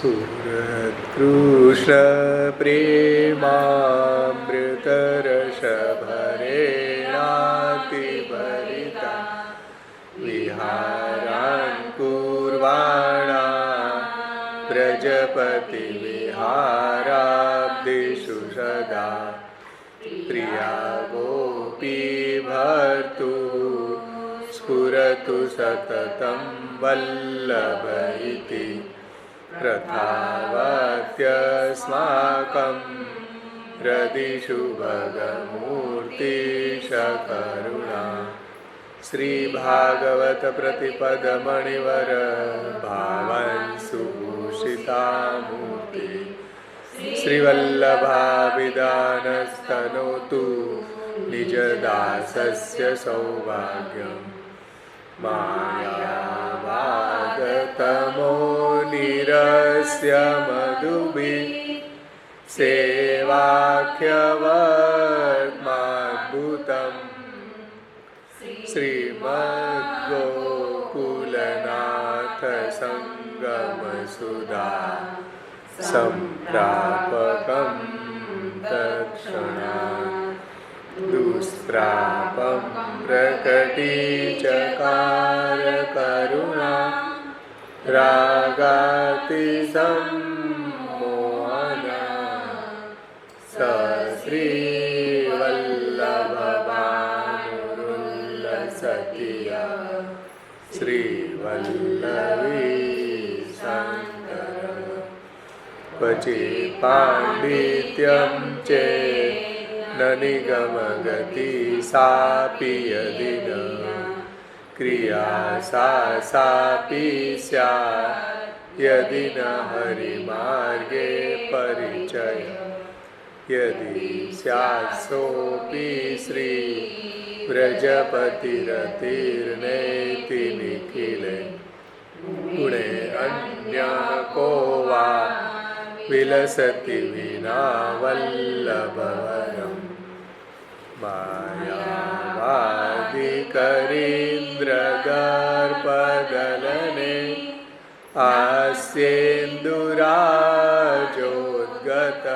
सुहृत्कृष्ण प्रेमामृतरसभरेणातिभरिता विहारान् कुर्वाणा व्रजपतिविहाराब्दिषु सदा प्रिया गोपी भर्तु स्फुरतु सततं वल्लभ इति प्रथावत्यस्माकं हृदिषु भगमूर्तिशकरुणा श्रीभागवत प्रतिपदमणिवर भावन्सुभूषितामूर्ति श्रीवल्लभाभिधानस्तनोतु निजदासस्य सौभाग्यम् मायावागतमो निरस्य मधुभिः सेवाख्यवर्माद्भुतम् श्रीमद्गोकुलनाथ संगमसुधा सम्प्रापकं तत्क्षणात् दुष्प्रापं प्रकटीचकार करुणा रागातिसम्मोहना श्रीवल्लभभानुरुल्लसतिया श्रीवल्लवी शङ्कर क्वचि पाण्डित्यं चेत् न निगमगति सापि यदि न क्रिया सापि स्यात् यदि न हरिमार्गे परिचय यदि स्यात् सोऽपि श्री व्रजपतिरतिर्नेति निखिले गुणे अन्यः को वा विलसति विना वल्लभवरम् मायावादिकरीन्द्रदर्पदलने आस्येन्दुराजोद्गत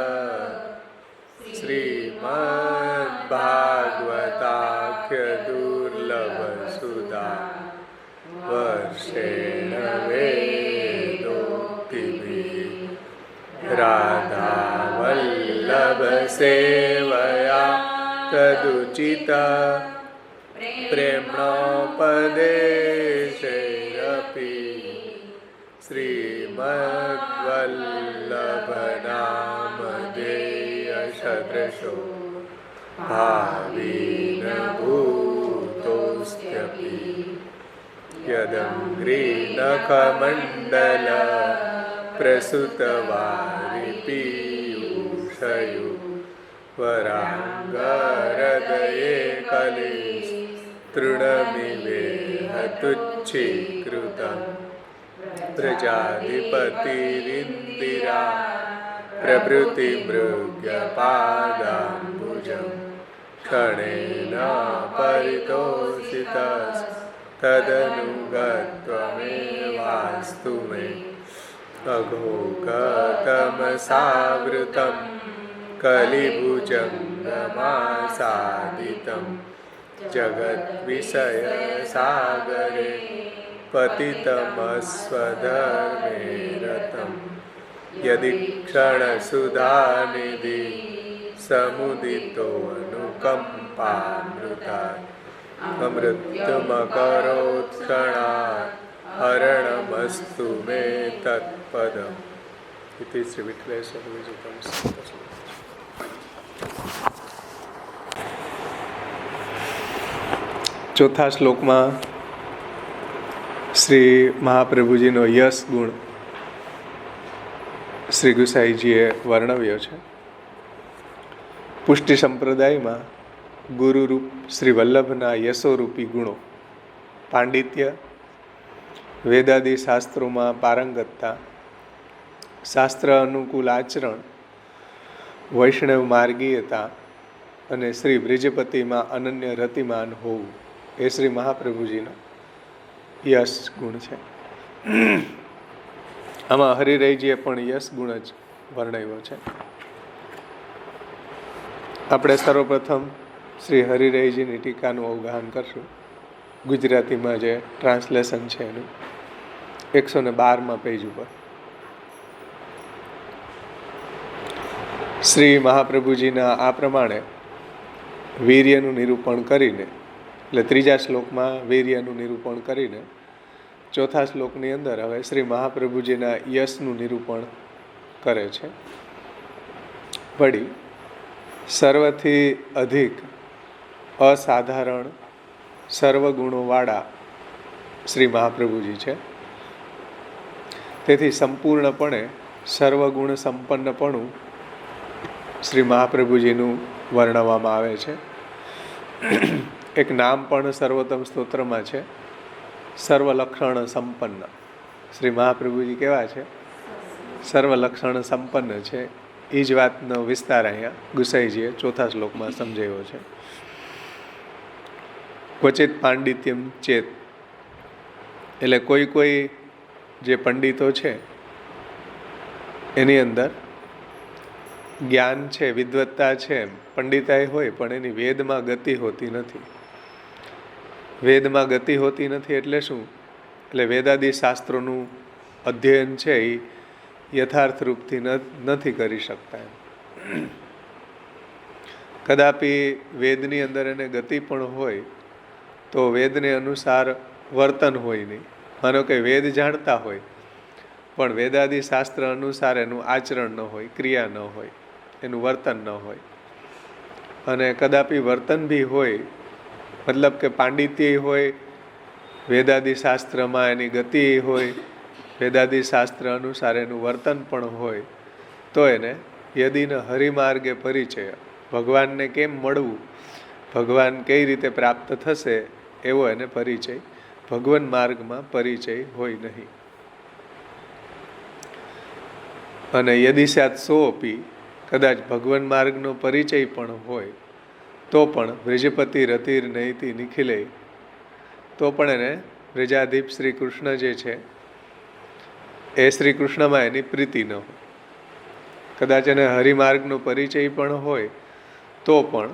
श्रीमद्भागवताख्यदुर्लभसुधा वर्षेण वेदोक्तिभिः राधावल्लभ सेवया तदुचित प्रेम्णोपदेशैरपि श्रीमद्वल्लभनामधेयसदृशो भावेन भूतोऽस्त्यपि यदङ्घ्रिनखमण्डल प्रसुतवारिपीयूषयो वराङ्गहृदये कलेश तृणमिवेह तुच्छीकृतं प्रजाधिपतिरिन्दिरा प्रभृतिमृग्यपादाम्बुजं क्षणेन परितोषितस्तदनुगत्वमेवास्तु मे अघोगतमसावृतं कलिभुजङ्गमासादितं जगद्विषयसागरे पतितमस्वधर्मे रतं यदि क्षणसुधानिधि समुदितोऽनुकम्पामृतात् अमृतमकरोत्क्षणात् हरणमस्तु मे तत्पदम् इति श्री विठ्ठलेश्वर विजुतं ચોથા શ્લોકમાં શ્રી મહાપ્રભુજીનો યશ ગુણ શ્રી ગુસાઈજીએ વર્ણવ્યો છે. પુષ્ટિ સંપ્રદાયમાં ગુરુરૂપ શ્રી વલ્લભના યશોરૂપી ગુણો પાંડિત્ય, વેદાદી શાસ્ત્રોમાં પારંગતતા, શાસ્ત્ર અનુકૂળ આચરણ, વૈષ્ણવ માર્ગીયતા અને શ્રી બ્રિજપતિમાં અનન્ય રતિમાન હોવું એ શ્રી મહાપ્રભુજીનો યશ ગુણ છે. આમાં હરિરયજીએ પણ યશ ગુણ જ વર્ણવ્યો છે. આપણે સર્વપ્રથમ શ્રી હરિરયજીની ટીકાનું અવગાહન કરશું. ગુજરાતીમાં જે ટ્રાન્સલેશન છે એનું 112માં પેજ ઉપર શ્રી મહાપ્રભુજીના આ પ્રમાણે વીર્યનું નિરૂપણ કરીને, એટલે ત્રીજા શ્લોકમાં વીર્યનું નિરૂપણ કરીને ચોથા શ્લોકની અંદર હવે શ્રી મહાપ્રભુજીના યશનું નિરૂપણ કરે છે. વળી સર્વથી અધિક અસાધારણ સર્વગુણોવાળા શ્રી મહાપ્રભુજી છે. તેથી સંપૂર્ણપણે સર્વગુણ સંપન્નપણું શ્રી મહાપ્રભુજીનું વર્ણવવામાં આવે છે. એક નામ પણ સર્વોત્તમ સ્તોત્રમાં છે, સર્વલક્ષણ સંપન્ન. શ્રી મહાપ્રભુજી કેવા છે? સર્વલક્ષણ સંપન્ન છે. એ જ વાતનો વિસ્તાર અહીંયા ગુસાઈજીએ ચોથા શ્લોકમાં સમજાવ્યો છે. ક્વચિત પાંડિત્યમ ચેત, એટલે કોઈ જે પંડિતો છે એની અંદર જ્ઞાન છે, વિદ્વત્તા છે, પંડિતાઈ હોય, પણ એની વેદમાં ગતિ હોતી નથી. વેદમાં ગતિ હોતી નથી એટલે શું? એટલે વેદાદી શાસ્ત્રોનું અધ્યયન છે એ યથાર્થ રૂપથી નથી કરી શકતા. કદાપી વેદની અંદર એને ગતિ પણ હોય તો વેદને અનુસાર વર્તન હોય નહીં. માનો કે વેદ જાણતા હોય પણ વેદાદી શાસ્ત્ર અનુસાર એનું આચરણ ન હોય, ક્રિયા ન હોય, એનું વર્તન ન હોય. અને કદાપી વર્તન બી હોય, મતલબ કે પાંડિત્ય હોય, વેદાદી શાસ્ત્રમાં એની ગતિ હોય, વેદાદી શાસ્ત્ર અનુસાર એનું વર્તન પણ હોય, તો એને યદિન હરિમાર્ગે પરિચય, ભગવાનને કેમ મળવું, ભગવાન કઈ રીતે પ્રાપ્ત થશે એવો એને પરિચય, ભગવાન માર્ગમાં પરિચય હોય નહીં. અને યદિ સ્યાત સોપી, કદાચ ભગવાન માર્ગનો પરિચય પણ હોય તો પણ વ્રજપતિ રતિર નૈતિ નિખિલે, તો પણ એને વ્રજાધીપ શ્રી કૃષ્ણ જે છે એ શ્રી કૃષ્ણમાં એની પ્રીતિ ન હોય. કદાચ એને હરિમાર્ગનો પરિચય પણ હોય તો પણ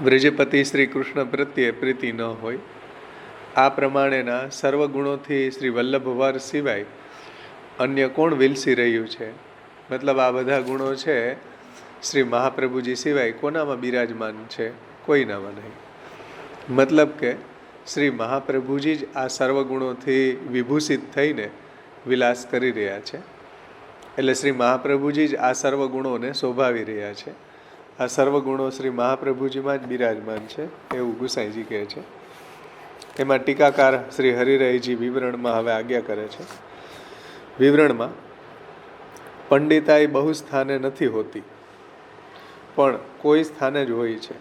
વ્રજપતિ શ્રી કૃષ્ણ પ્રત્યે પ્રીતિ ન હોય. આ પ્રમાણેના સર્વગુણોથી શ્રી વલ્લભવર સિવાય અન્ય કોણ વિલસી રહ્યું છે? મતલબ આ બધા ગુણો છે શ્રી મહાપ્રભુજી સિવાય કોનામાં બિરાજમાન છે? કોઈનામાં નહીં. મતલબ કે શ્રી મહાપ્રભુજી જ આ સર્વગુણોથી વિભૂષિત થઈને વિલાસ કરી રહ્યા છે. એટલે શ્રી મહાપ્રભુજી જ આ સર્વગુણોને શોભાવી રહ્યા છે. આ સર્વગુણો શ્રી મહાપ્રભુજીમાં જ બિરાજમાન છે એવું ગુસાઈજી કહે છે. એમાં ટીકાકાર શ્રી હરિરયજી વિવરણમાં હવે આજ્ઞા કરે છે. વિવરણમાં પંડિતાઈ બહુ સ્થાને નથી હોતી, પણ કોઈ સ્થાને જ હોય છે.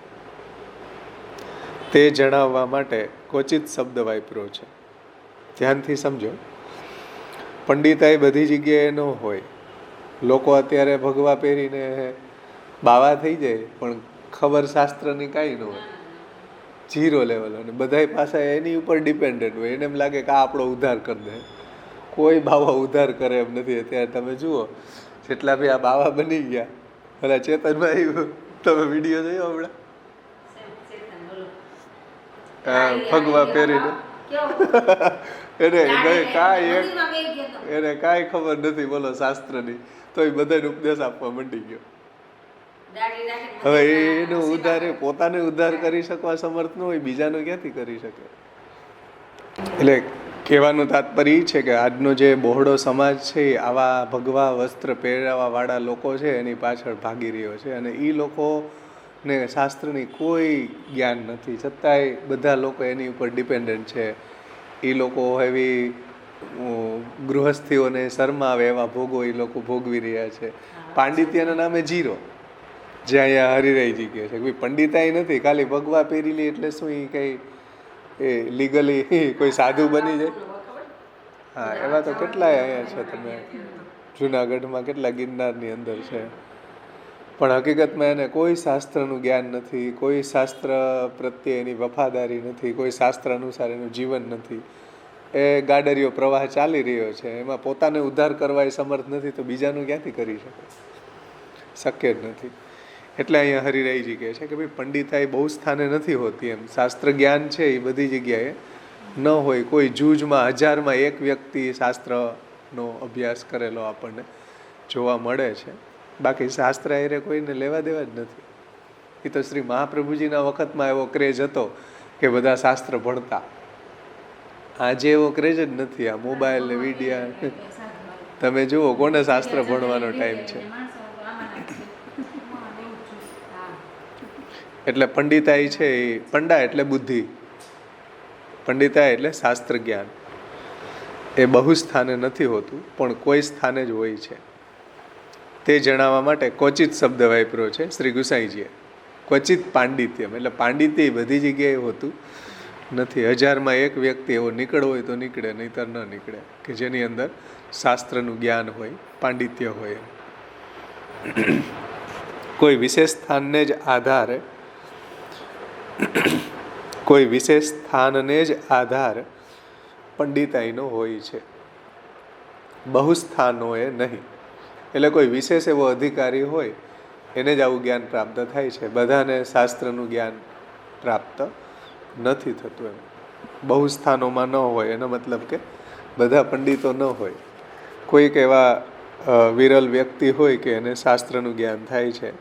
તે જણાવવા માટે ક્વચિત શબ્દ વાપર્યો છે. ધ્યાનથી સમજો. પંડિતાઈ બધી જગ્યાએ ન હોય. લોકો અત્યારે ભગવા પહેરીને બાવા થઈ જાય પણ ખબર શાસ્ત્રની કાંઈ ન હોય, ઝીરો લેવલ. અને બધાય પાસે એની ઉપર ડિપેન્ડન્ટ હોય. એને એમ લાગે કે આ આપણો ઉદ્ધાર કરી દે. કોઈ બાવા ઉદ્ધાર કરે એમ નથી. અત્યારે તમે જુઓ જેટલા બી આ બાવા બની ગયા, પેલા ચેતનભાઈ તમે વિડીયો જોયો હમણાં ભગવા પહેરીને એને કાંઈ ખબર નથી બોલો શાસ્ત્રની, તો એ બધાને ઉપદેશ આપવા માંડી ગયો. હવે એનો ઉદ્ધાર એ પોતાને ઉદ્ધાર કરી શકવા સમર્થ ન હોય, બીજાનો ક્યાંથી કરી શકે? એટલે કહેવાનું તાત્પર્ય એ છે કે આજનો જે બહોળો સમાજ છે એ આવા ભગવા વસ્ત્ર પહેરાવા વાળા લોકો છે એની પાછળ ભાગી રહ્યો છે. અને એ લોકોને શાસ્ત્રની કોઈ જ્ઞાન નથી, છતાંય બધા લોકો એની ઉપર ડિપેન્ડન્ટ છે. એ લોકો એવી ગૃહસ્થીઓને શરમાવે એવા ભોગો એ લોકો ભોગવી રહ્યા છે. પાંડિત્યના નામે જીરો. જે અહીંયા હરિરયજી કહે છે કે પંડિતાઈ નથી, ખાલી ભગવા પહેરી લે એટલે શું એ કંઈ એ લીગલી કોઈ સાધુ બની જાય? હા, એવા તો કેટલાય અહીંયા છે. તમે જુનાગઢમાં કેટલા ગિરનારની અંદર છે, પણ હકીકતમાં એને કોઈ શાસ્ત્રનું જ્ઞાન નથી, કોઈ શાસ્ત્ર પ્રત્યે એની વફાદારી નથી, કોઈ શાસ્ત્ર અનુસાર એનું જીવન નથી. એ ગાડરિયો પ્રવાહ ચાલી રહ્યો છે, એમાં પોતાને ઉદ્ધાર કરવા એ સમર્થ નથી, તો બીજાનું ક્યાંથી કરી શકે? શક્ય જ નથી. એટલે અહીંયા હરિરાયજી કહે છે કે ભાઈ પંડિતાઈ બહુ સ્થાને નથી હોતી એમ. શાસ્ત્ર જ્ઞાન છે એ બધી જગ્યાએ ન હોય. કોઈ જૂજમાં 1000માં એક વ્યક્તિ શાસ્ત્રનો અભ્યાસ કરેલો આપણને જોવા મળે છે, બાકી શાસ્ત્ર એ કોઈને લેવા દેવા જ નથી. એ તો શ્રી મહાપ્રભુજીના વખતમાં એવો ક્રેઝ હતો કે બધા શાસ્ત્ર ભણતા. આજે એવો ક્રેઝ જ નથી. આ મોબાઈલ ને વિડીયા, તમે જુઓ કોને શાસ્ત્ર ભણવાનો ટાઈમ છે. એટલે પંડિતાઈ છે એ પંડા એટલે બુદ્ધિ, પંડિતાઈ એટલે શાસ્ત્ર જ્ઞાન. એ બહુ સ્થાને નથી હોતું, પણ કોઈ સ્થાને જ હોય છે. તે જણાવવા માટે ક્વચિત શબ્દ વાપર્યો છે શ્રી ગુસાઈજીએ. ક્વચિત પાંડિત્યમ, એટલે પાંડિત્ય બધી જગ્યાએ હોતું નથી. 1000માં એક વ્યક્તિ એવો નીકળવો હોય તો નીકળે, નહીંતર ન નીકળે, કે જેની અંદર શાસ્ત્રનું જ્ઞાન હોય, પાંડિત્ય હોય. કોઈ વિશેષ સ્થાનને જ આધારે, કોઈ વિશેષ સ્થાનને જ આધાર પંડિતાઈનો હોય છે, બહુ સ્થાનોએ નહીં. એટલે કોઈ વિશેષ એવો અધિકારી હોય એને જ આવું જ્ઞાન પ્રાપ્ત થાય છે. બધાને શાસ્ત્રનું જ્ઞાન પ્રાપ્ત નથી થતું એમ. બહુ સ્થાનોમાં ન હોય એનો મતલબ કે બધા પંડિતો ન હોય. કોઈક એવા વિરલ વ્યક્તિ હોય કે એને શાસ્ત્રનું જ્ઞાન થાય છે.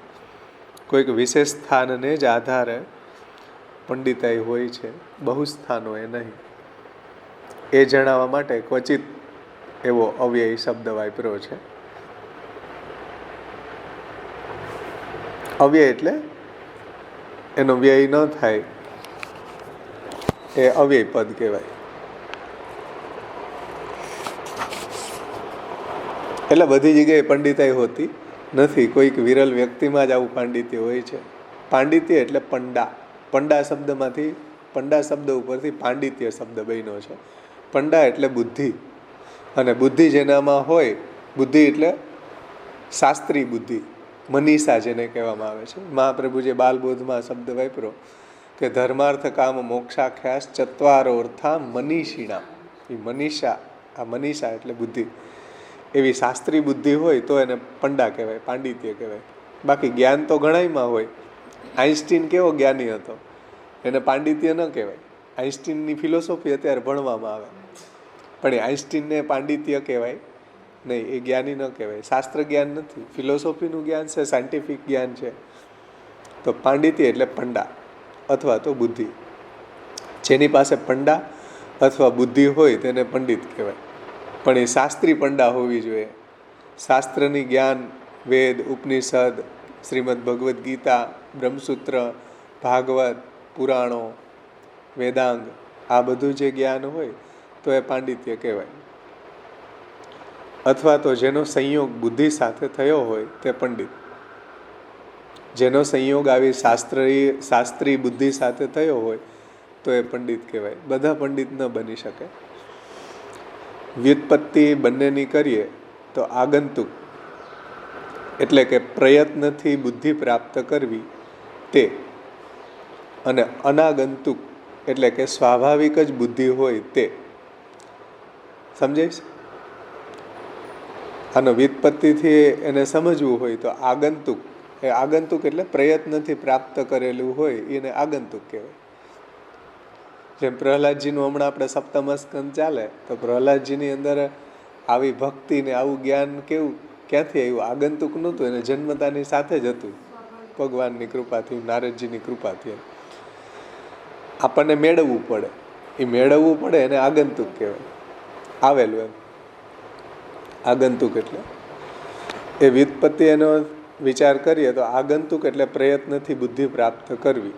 કોઈક વિશેષ સ્થાનને જ આધારે પંડિતાઈ હોય છે, બહુ સ્થાનોએ નહીં. એ જણાવવા માટે ક્વચિત એવો અવ્યય શબ્દ વાપર્યો છે. અવ્યય એટલે એનો વ્યય ન થાય, એ અવ્યય પદ કહેવાય. એટલે બધી જગ્યાએ પંડિતાઈ હોતી નથી. કોઈક વિરલ વ્યક્તિમાં જ આવું પાંડિત્ય હોય છે. પાંડિત્ય એટલે પંડા. પંડા શબ્દમાંથી, પંડા શબ્દ ઉપરથી પાંડિત્ય શબ્દ બન્યો છે. પંડા એટલે બુદ્ધિ, અને બુદ્ધિ જેનામાં હોય, બુદ્ધિ એટલે શાસ્ત્રી બુદ્ધિ, મનીષા જેને કહેવામાં આવે છે. મહાપ્રભુજીએ બાલબોધમાં શબ્દ વાપર્યો કે ધર્માર્થ કામ મોક્ષાખ્યાસ ચત્વારોર્થા મનીષિણા. એ મનીષા, આ મનીષા એટલે બુદ્ધિ, એવી શાસ્ત્રી બુદ્ધિ હોય તો એને પંડા કહેવાય, પાંડિત્ય કહેવાય. બાકી જ્ઞાન તો ઘણાયમાં હોય. આઈન્સ્ટીન કેવો જ્ઞાની હતો, એને પાંડિત્ય ન કહેવાય. આઈન્સ્ટીનની ફિલોસોફી અત્યારે ભણવામાં આવે, પણ એ આઈન્સ્ટીનને પાંડિત્ય કહેવાય નહીં, એ જ્ઞાની ન કહેવાય. શાસ્ત્ર જ્ઞાન નથી, ફિલોસોફીનું જ્ઞાન છે, સાયન્ટિફિક જ્ઞાન છે. તો પાંડિત્ય એટલે પંડા અથવા તો બુદ્ધિ. જેની પાસે પંડા અથવા બુદ્ધિ હોય તેને પંડિત કહેવાય. પણ એ શાસ્ત્રી પંડા હોવી જોઈએ. શાસ્ત્રની જ્ઞાન, વેદ, ઉપનિષદ, શ્રીમદ ભગવદ્ ગીતા, બ્રહ્મસૂત્ર, ભાગવત, પુરાણો, વેદાંગ, આ બધું જે જ્ઞાન હોય તો એ પાંડિત્ય કહેવાય. અથવા તો જેનો સંયોગ બુદ્ધિ સાથે થયો હોય તે પંડિત. જેનો સંયોગ આવી શાસ્ત્રી બુદ્ધિ સાથે થયો હોય તો એ પંડિત કહેવાય. બધા પંડિત ન બની શકે. વ્યુત્પત્તિ બંનેની કરીએ તો આગંતુક એટલે કે પ્રયત્નથી બુદ્ધિ પ્રાપ્ત કરવી તે, અને અનાગંતુક એટલે કે સ્વાભાવિક જ બુદ્ધિ હોય તે. સમજાય છે? આનો વ્યુત્પત્તિથી એને સમજવું હોય તો આગંતુક, એ આગંતુક એટલે પ્રયત્નથી પ્રાપ્ત કરેલું હોય એને આગંતુક કહેવાય. જેમ પ્રહલાદજીનું હમણાં આપણે સપ્તમ સ્કંદ ચાલે તો પ્રહલાદજીની અંદર આવી ભક્તિ ને આવું જ્ઞાન કેવું ક્યાંથી આવ્યું? આગંતુક નહોતું, એને જન્મતાની સાથે જ હતું, ભગવાનની કૃપાથી, નારદજીની કૃપાથી. આપણને મેળવવું પડે, એ મેળવવું પડે એને આગંતુક કહેવાય. આવેલું એમ આગંતુક એટલે. એ વ્યુત્પત્તિ એનો વિચાર કરીએ તો આગંતુક એટલે પ્રયત્નથી બુદ્ધિ પ્રાપ્ત કરવી,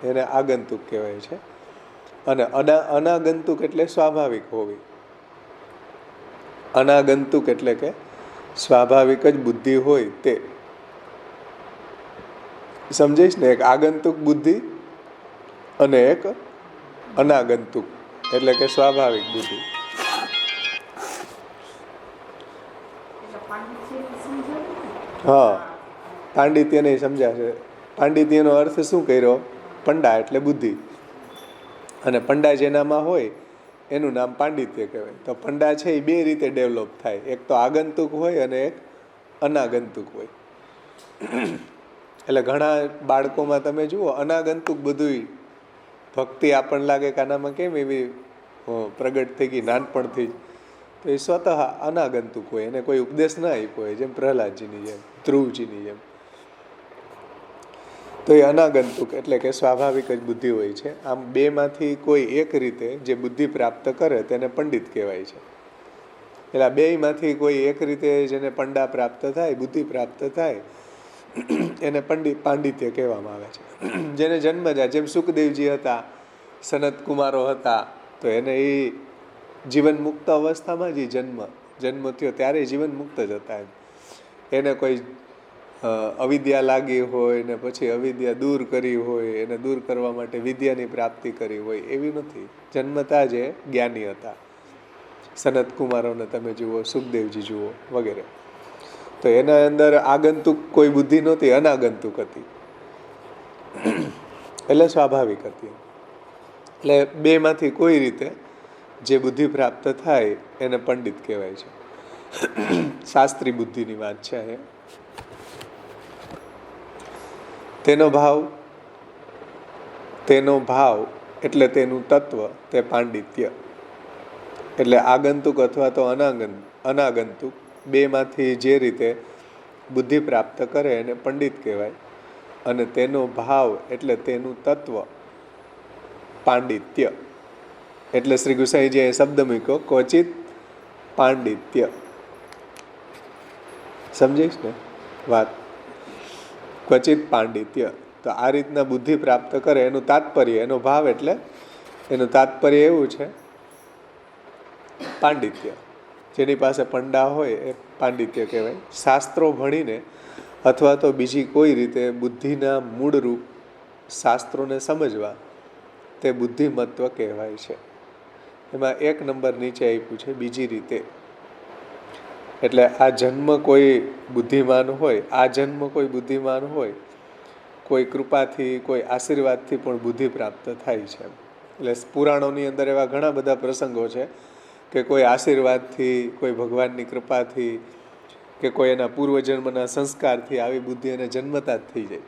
એને આગંતુક કહેવાય છે. અને અનાગંતુક એટલે સ્વાભાવિક હોવી. અનાગંતુક એટલે કે સ્વાભાવિક જ બુદ્ધિ હોય તે. સમજાઈશ ને? એક આગંતુક બુદ્ધિ અને એક અનાગંતુક એટલે કે સ્વાભાવિક બુદ્ધિ. હા, પાંડિત્યને સમજાશે. પાંડિત્યનો અર્થ શું કર્યો? પંડા એટલે બુદ્ધિ. અને પંડા જેનામાં હોય એનું નામ પાંડિત્ય કહેવાય. તો પંડા છે એ બે રીતે ડેવલપ થાય, એક તો આગંતુક હોય અને એક અનાગંતુક હોય. એટલે ઘણા બાળકોમાં તમે જુઓ અનાગંતુક બધું ભક્તિ આપણને લાગે કે આનામાં કેમ એવી પ્રગટ થઈ ગઈ નાનપણથી જ, તો એ સ્વતઃ અનાગંતુક હોય, એને કોઈ ઉપદેશ ના આપ્યો હોય, જેમ પ્રહલાદજીની જેમ, ધ્રુવજીની જેમ. તો એ અનાગંતુક એટલે કે સ્વાભાવિક જ બુદ્ધિ હોય છે. આમ બેમાંથી કોઈ એક રીતે જે બુદ્ધિ પ્રાપ્ત કરે તેને પંડિત કહેવાય છે. એટલે આ બેયમાંથી કોઈ એક રીતે જેને પંડા પ્રાપ્ત થાય, બુદ્ધિ પ્રાપ્ત થાય, એને પાંડિત્ય કહેવામાં આવે છે. જેને જન્મજાત, જેમ સુખદેવજી હતા, સનત કુમારો હતા, તો એને એ જીવન મુક્ત અવસ્થામાં જ જન્મ થયો ત્યારે જીવન મુક્ત જ હતા. એને કોઈ અવિદ્યા લાગી હોય ને પછી અવિદ્યા દૂર કરી હોય, એને દૂર કરવા માટે વિદ્યાની પ્રાપ્તિ કરી હોય, એવી નથી. જન્મતા જ જ્ઞાની હતા. સનત કુમારોને તમે જુઓ, સુખદેવજી જુઓ વગેરે. તો એના અંદર આગંતુક કોઈ બુદ્ધિ નહોતી, અનાગંતુક હતી, એટલે સ્વાભાવિક હતી. એટલે બેમાંથી કોઈ રીતે જે બુદ્ધિ પ્રાપ્ત થાય એને પંડિત કહેવાય છે. શાસ્ત્રી બુદ્ધિની વાત છે અહીંયા. તેનો ભાવ એટલે તેનું તત્વ, તે પાંડિત્ય. એટલે આગંતુક અથવા તો અનાગંતુક બેમાંથી જે રીતે બુદ્ધિ પ્રાપ્ત કરે એને પંડિત કહેવાય. અને તેનો ભાવ એટલે તેનું તત્વ પાંડિત્ય. એટલે શ્રી ગુસાઈજીએ શબ્દ મૂક્યો ક્વચિત પાંડિત્ય. સમજીશ ને વાત? ક્વચિત પાંડિત્ય. તો આ રીતના બુદ્ધિ પ્રાપ્ત કરે એનું તાત્પર્ય, એનો ભાવ એટલે એનું તાત્પર્ય એવું છે પાંડિત્ય. જેની પાસે પંડા હોય એ પાંડિત્ય કહેવાય. શાસ્ત્રો ભણીને અથવા તો બીજી કોઈ રીતે બુદ્ધિના મૂળરૂપ શાસ્ત્રોને સમજવા, તે બુદ્ધિમત્વ કહેવાય છે. એમાં એક નંબર નીચે આપ્યું છે બીજી રીતે. એટલે આ જન્મ કોઈ બુદ્ધિમાન હોય, કોઈ કૃપાથી, કોઈ આશીર્વાદથી પણ બુદ્ધિ પ્રાપ્ત થાય છે. એટલે પુરાણોની અંદર એવા ઘણા બધા પ્રસંગો છે કે કોઈ આશીર્વાદથી, કોઈ ભગવાનની કૃપાથી, કે કોઈ એના પૂર્વજન્મના સંસ્કારથી આવી બુદ્ધિ એને જન્મતા જ થઈ જાય.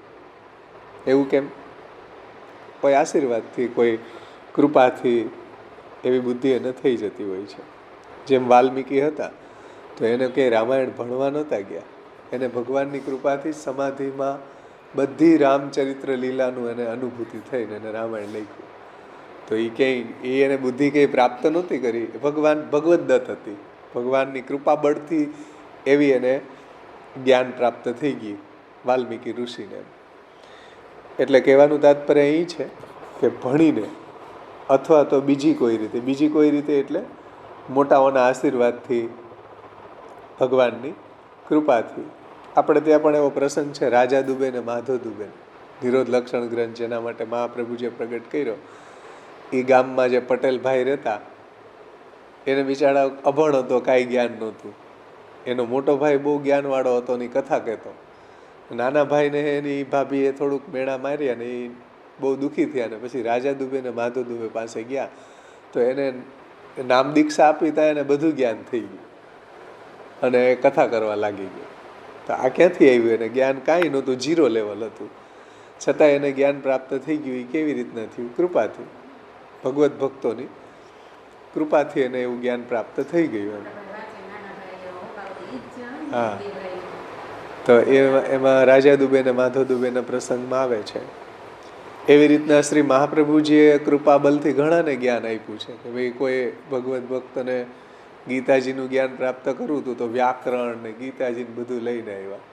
એવું કેમ? કોઈ આશીર્વાદથી, કોઈ કૃપાથી એવી બુદ્ધિ એને થઈ જતી હોય છે. જેમ વાલ્મીકી હતા, તો એને કંઈ રામાયણ ભણવા નહોતા ગયા, એને ભગવાનની કૃપાથી સમાધિમાં બધી રામચરિત્ર લીલાનું એને અનુભૂતિ થઈને એને રામાયણ લખ્યું. તો એ ક્યાંય એને બુદ્ધિ કંઈ પ્રાપ્ત નહોતી કરી, ભગવત દત્ત હતી. ભગવાનની કૃપા બળથી એવી એને જ્ઞાન પ્રાપ્ત થઈ ગઈ વાલ્મીકી ઋષિને. એટલે કહેવાનું તાત્પર્ય એ છે કે ભણીને અથવા તો બીજી કોઈ રીતે એટલે મોટાઓના આશીર્વાદથી, ભગવાનની કૃપાથી. આપણે ત્યાં પણ એવો પ્રસંગ છે, રાજા દુબે ને માધવ દુબે, નિરોધ લક્ષણ ગ્રંથ જેના માટે મહાપ્રભુજીએ પ્રગટ કર્યો. એ ગામમાં જે પટેલ ભાઈ રહેતા, એને બિચારા અભણ હતો, કાંઈ જ્ઞાન નહોતું. એનો મોટો ભાઈ બહુ જ્ઞાનવાળો હતો ને કથા કહેતો. નાના ભાઈને એની ભાભીએ થોડુંક મેણા માર્યા ને એ બહુ દુઃખી થયા. ને પછી રાજા દુબે ને માધવ દુબે પાસે ગયા, તો એને નામ દીક્ષા આપી ત્યાં એને બધું જ્ઞાન થઈ ગયું અને કથા કરવા લાગી ગયો. તો આ ક્યાંથી આવ્યું? એને જ્ઞાન કાંઈ નહોતું, 0 લેવલ હતું, છતાં એને જ્ઞાન પ્રાપ્ત થઈ ગયું. એ કેવી રીતના થયું? કૃપાથી, ભગવત ભક્તોની કૃપાથી એને એવું જ્ઞાન પ્રાપ્ત થઈ ગયું. હા, તો એમાં રાજા દુબે ને માધવ દુબેના પ્રસંગમાં આવે છે. એવી રીતના શ્રી મહાપ્રભુજીએ કૃપા બલથી ઘણાને જ્ઞાન આપ્યું છે કે ભાઈ કોઈ ભગવત ભક્તને ગીતાજીનું જ્ઞાન પ્રાપ્ત કરવું હતું તો વ્યાકરણ ને ગીતાજીને બધું લઈને આવ્યા.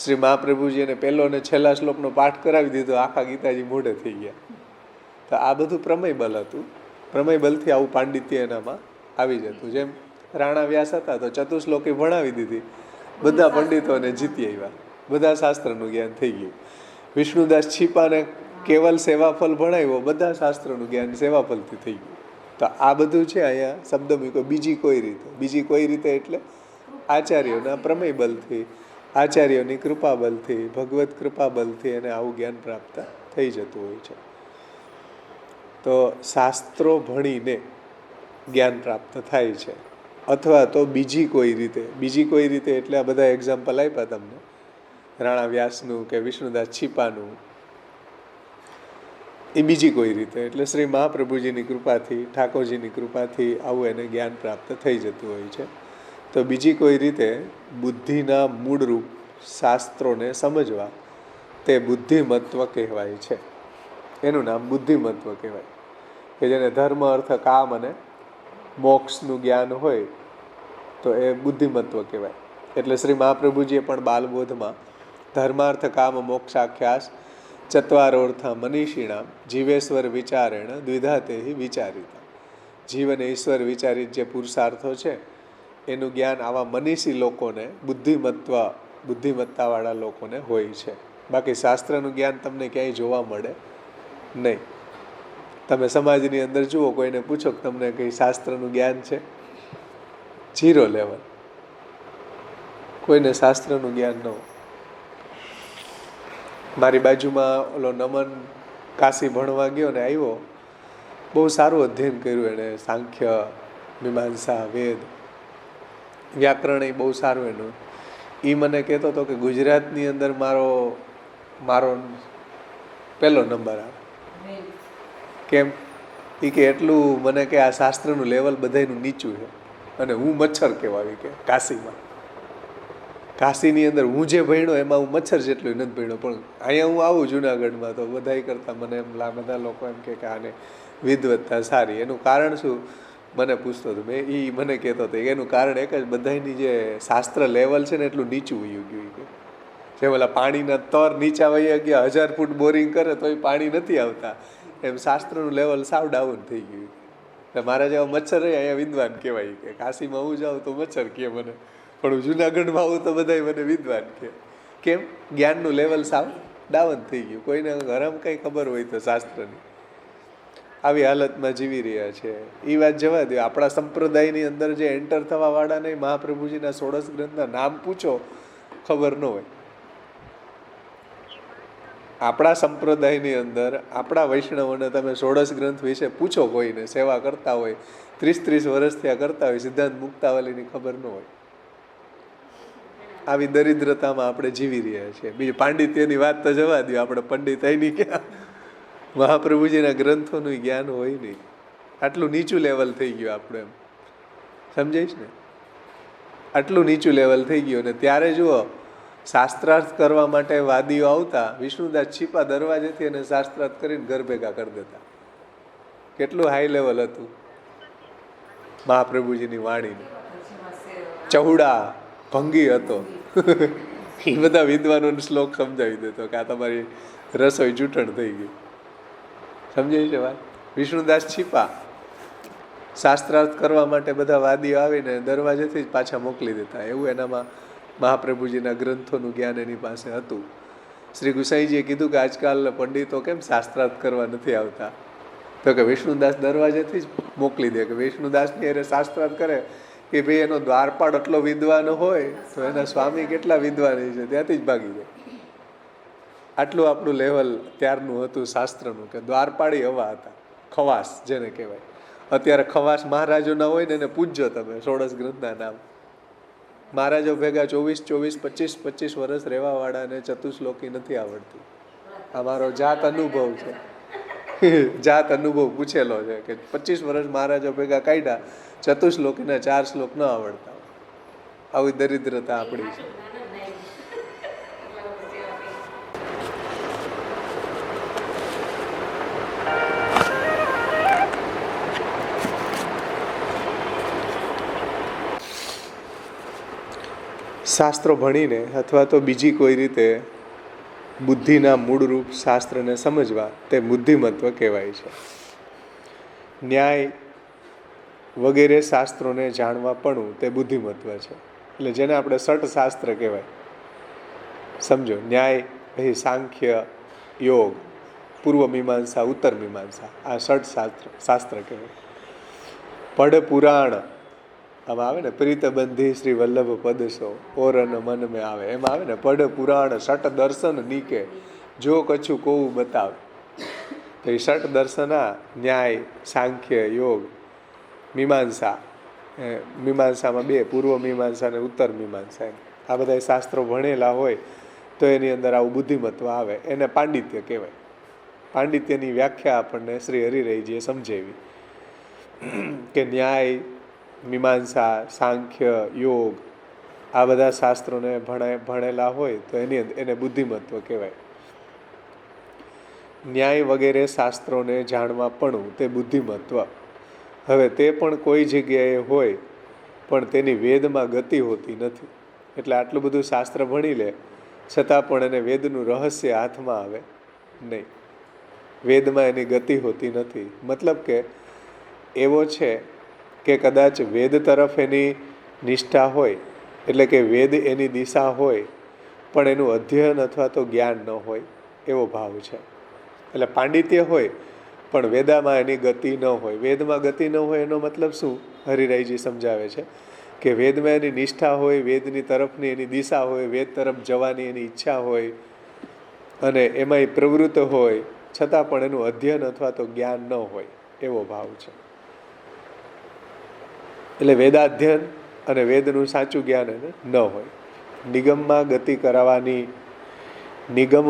શ્રી મહાપ્રભુજી એને પહેલો ને છેલ્લા શ્લોકનો પાઠ કરાવી દીધો, આખા ગીતાજી મોઢે થઈ ગયા. તો આ બધું પ્રમેય બલ હતું. પ્રમેય બલથી આવું પાંડિત્ય એનામાં આવી જતું. જેમ રાણા વ્યાસ હતા તો ચતુશ્લોકી ભણાવી દીધી, બધા પંડિતોને જીતી આવ્યા, બધા શાસ્ત્રનું જ્ઞાન થઈ ગયું. વિષ્ણુદાસ છીપાને કેવલ સેવાફલ ભણાવ્યો, બધા શાસ્ત્રનું જ્ઞાન સેવાફલથી થઈ ગયું. તો આ બધું છે અહીંયા શબ્દ મૂક્યો બીજી કોઈ રીતે એટલે આચાર્યોના પ્રમેય બલથી, આચાર્યોની કૃપા બલથી, ભગવત કૃપા બલથી એને આવું જ્ઞાન પ્રાપ્ત થઈ જતું હોય છે. તો શાસ્ત્રો ભણીને જ્ઞાન પ્રાપ્ત થાય છે. અથવા તો બીજી કોઈ રીતે એટલે આ બધા એક્ઝામ્પલ આપ્યા તમને, રાણા વ્યાસનું કે વિષ્ણુદાસ છીપાનું. એ બીજી કોઈ રીતે એટલે શ્રી મહાપ્રભુજીની કૃપાથી, ઠાકોરજીની કૃપાથી આવું એને જ્ઞાન પ્રાપ્ત થઈ જતું હોય છે. તો બીજી કોઈ રીતે બુદ્ધિના મૂળરૂપ શાસ્ત્રોને સમજવા તે બુદ્ધિમત્વ કહેવાય છે. એનું નામ બુદ્ધિમત્વ કહેવાય, કે જેને ધર્મ, અર્થ, કામ અને મોક્ષનું જ્ઞાન હોય તો એ બુદ્ધિમત્વ કહેવાય. એટલે શ્રી મહાપ્રભુજીએ પણ બાલબોધમાં ધર્માર્થ કામ મોક્ષાખ્યાસ ચત્વારોર્થ મનીષિણામ જીવેશ્વર વિચારેણ દ્વિધા તેહિ વિચારિતા. જીવ અને ઈશ્વર વિચારિત જે પુરુષાર્થો છે એનું જ્ઞાન આવા મનીષી લોકોને, બુદ્ધિમત્તાવાળા લોકોને હોય છે. બાકી શાસ્ત્રનું જ્ઞાન તમને ક્યાંય જોવા મળે નહીં. તમે સમાજની અંદર જુઓ, કોઈને પૂછો કે તમને કંઈ શાસ્ત્રનું જ્ઞાન છે, 0 લેવલ. કોઈને શાસ્ત્રનું જ્ઞાન ન હોય. મારી બાજુમાં ઓલો નમન કાશી ભણવા ગયો ને આવ્યો, બહુ સારું અધ્યયન કર્યું એણે, સાંખ્ય, મીમાંસા, વેદ, વ્યાકરણ એ બહુ સારું એનું. એ મને કહેતો હતો કે ગુજરાતની અંદર મારો પહેલો નંબર આવે. કેમ? એ કે એટલું મને કે આ શાસ્ત્રનું લેવલ બધાયનું નીચું છે, અને હું મચ્છર કહેવાય કે કાશીની અંદર હું જે ભણ્યો એમાં હું મચ્છર જેટલું નથી ભણ્યો. પણ અહીંયા હું આવું જુનાગઢમાં તો બધાય કરતાં મને એમ બધા લોકો એમ કે આને વિદવત્તા સારી. એનું કારણ શું મને પૂછતો હતો. મને કહેતો હતો એનું કારણ એક જ, બધાની જે શાસ્ત્ર લેવલ છે ને એટલું નીચું વયું ગયું. કે જે ઓલા પાણીના તર નીચા વયા ગયા, 1000 ફૂટ બોરિંગ કરે તો એ પાણી નથી આવતા, એમ શાસ્ત્રનું લેવલ સાવ ડાઉન થઈ ગયું. મારા જેવા મચ્છર અહીંયા વિદ્વાન કહેવાય. કે કાશીમાં હું જાઉં તો મચ્છર કહે મને, પણ હું જુનાગઢમાં આવું તો બધા મને વિદ્વાન કહે. કેમ? જ્ઞાનનું લેવલ સાવ ડાઉન થઈ ગયું. કોઈને ગરમ કંઈ ખબર હોય તો શાસ્ત્રની. આવી હાલતમાં જીવી રહ્યા છે. એ વાત જવા દો. આપણા સંપ્રદાયની અંદર જે એન્ટર થવા વાળા નહીં, મહાપ્રભુજીના 16 ગ્રંથના નામ પૂછો, ખબર ન હોય. આપણા સંપ્રદાયની અંદર આપણા વૈષ્ણવોને તમે 16 ગ્રંથ વિશે પૂછો, કોઈને સેવા કરતા હોય, 30 વર્ષ ત્યાં કરતા હોય, સિદ્ધાંત મુક્તાવલીની ખબર ન હોય. આવી દરિદ્રતામાં આપણે જીવી રહ્યા છીએ. બીજી પાંડિત્યની વાત તો જવા દો, આપણે પંડિતાઈની ક્યાં, મહાપ્રભુજીના ગ્રંથોનું જ્ઞાન હોય નહીં. આટલું નીચું લેવલ થઈ ગયું આપણે, એમ સમજાઈશ ને? આટલું નીચું લેવલ થઈ ગયું. અને ત્યારે જુઓ, શાસ્ત્રાર્થ કરવા માટે વાદીઓ આવતા, વિષ્ણુદાસ છીપા દરવાજેથી એને શાસ્ત્રાર્થ કરીને ઘર ભેગા કરી દેતા. કેટલું હાઈ લેવલ હતું મહાપ્રભુજીની વાણીનું. ચહુડા ભંગી હતો. એ બધા વિદ્વાનોને શ્લોક સમજાવી દેતો કે આ તમારી રસોઈ જૂઠણ થઈ ગઈ. સમજાય છે વાત? વિષ્ણુદાસ છીપા શાસ્ત્રાર્થ કરવા માટે બધા વાદીઓ આવીને દરવાજેથી જ પાછા મોકલી દેતા. એવું એનામાં મહાપ્રભુજીના ગ્રંથોનું જ્ઞાન એની પાસે હતું. શ્રી ગુસાઈજીએ કીધું કે આજકાલ પંડિતો કેમ શાસ્ત્રાર્થ કરવા નથી આવતા? તો કે વિષ્ણુદાસ દરવાજેથી જ મોકલી દે. કે વિષ્ણુદાસની અરે શાસ્ત્રાર્થ કરે કે ભાઈ એનો દ્વારપાળ એટલો વિદ્વાન હોય તો એના સ્વામી કેટલા વિદ્વાન છે, ત્યાંથી જ ભાગી જાય. આટલું આપણું લેવલ ત્યારનું હતું શાસ્ત્રનું, કે દ્વારપાળી હવા હતા, ખવાસ જેને કહેવાય. અત્યારે ખવાસ મહારાજોના હોય ને એને પૂજ્યો તમે 16 ગ્રંથના નામ. મહારાજો ભેગા 24-25 વર્ષ રહેવાવાળાને ચતુશ્લોકી નથી આવડતી. આ મારો જાત અનુભવ છે. જાત અનુભવ પૂછેલો છે કે 25 વર્ષ મહારાજો ભેગા કાઢ્યા, ચતુશ્લોકીના 4 શ્લોક ન આવડતા. આવી દરિદ્રતા આપણી છે. શાસ્ત્રો ભણીને અથવા તો બીજી કોઈ રીતે બુદ્ધિના મૂળરૂપ શાસ્ત્રને સમજવા તે બુદ્ધિમત્વ કહેવાય છે. ન્યાય વગેરે શાસ્ત્રોને જાણવા પણ તે બુદ્ધિમત્વ છે. એટલે જેને આપણે સટ શાસ્ત્ર કહેવાય. સમજો, ન્યાય પછી સાંખ્ય, યોગ, પૂર્વ મીમાંસા, ઉત્તર મીમાંસા, આ સટ શાસ્ત્ર કહેવાય. પઢ પુરાણ આમાં આવે ને, પ્રીતબંધી શ્રી વલ્લભ પદસો ઓરન મન મેં આવે, એમાં આવે ને પઢ પુરાણ સટ દર્શન નીકે જો કછું કોવું બતાવે. તો એ સટ દર્શન આ ન્યાય, સાંખ્ય, યોગ મીમાંસા, મીમાંસામાં બે, પૂર્વ મીમાંસા અને ઉત્તર મીમાંસા, આ બધા શાસ્ત્રો ભણેલા હોય તો એની અંદર આવું બુદ્ધિમત્વ આવે, એને પાંડિત્ય કહેવાય. પાંડિત્યની વ્યાખ્યા આપણને શ્રી હરિરયજીએ સમજાવી કે ન્યાય, મીમાંસા, સાંખ્ય, યોગ, આ બધા શાસ્ત્રોને ભણેલા હોય તો એને બુદ્ધિમત્વ કહેવાય. ન્યાય વગેરે શાસ્ત્રોને જાણવા પણ તે બુદ્ધિમત્વ. હવે તે પણ કોઈ જગ્યાએ હોય પણ તેની વેદમાં ગતિ હોતી નથી. એટલે આટલું બધું શાસ્ત્ર ભણી લે છતાં પણ એને વેદનું રહસ્ય હાથમાં આવે નહીં. વેદમાં એની ગતિ હોતી નથી. મતલબ કે એવો છે કે કદાચ વેદ તરફ એની નિષ્ઠા હોય, એટલે કે વેદ એની દિશા હોય, પણ એનું અધ્યયન અથવા તો જ્ઞાન ન હોય, એવો ભાવ છે. એટલે પાંડિત્ય હોય પણ વેદામાં એની ગતિ ન હોય. વેદમાં ગતિ ન હોય એનો મતલબ શું? હરિરાયજી સમજાવે છે કે વેદમાં એની નિષ્ઠા હોય, વેદની તરફની એની દિશા હોય, વેદ તરફ જવાની એની ઈચ્છા હોય અને એમાં એ પ્રવૃત્ત હોય, છતાં પણ એનું અધ્યયન અથવા તો જ્ઞાન ન હોય, એવો ભાવ છે. એટલે વેદાધ્યયન અને વેદનું સાચું જ્ઞાન એને ન હોય. નિગમમાં ગતિ કરાવવાની, નિગમ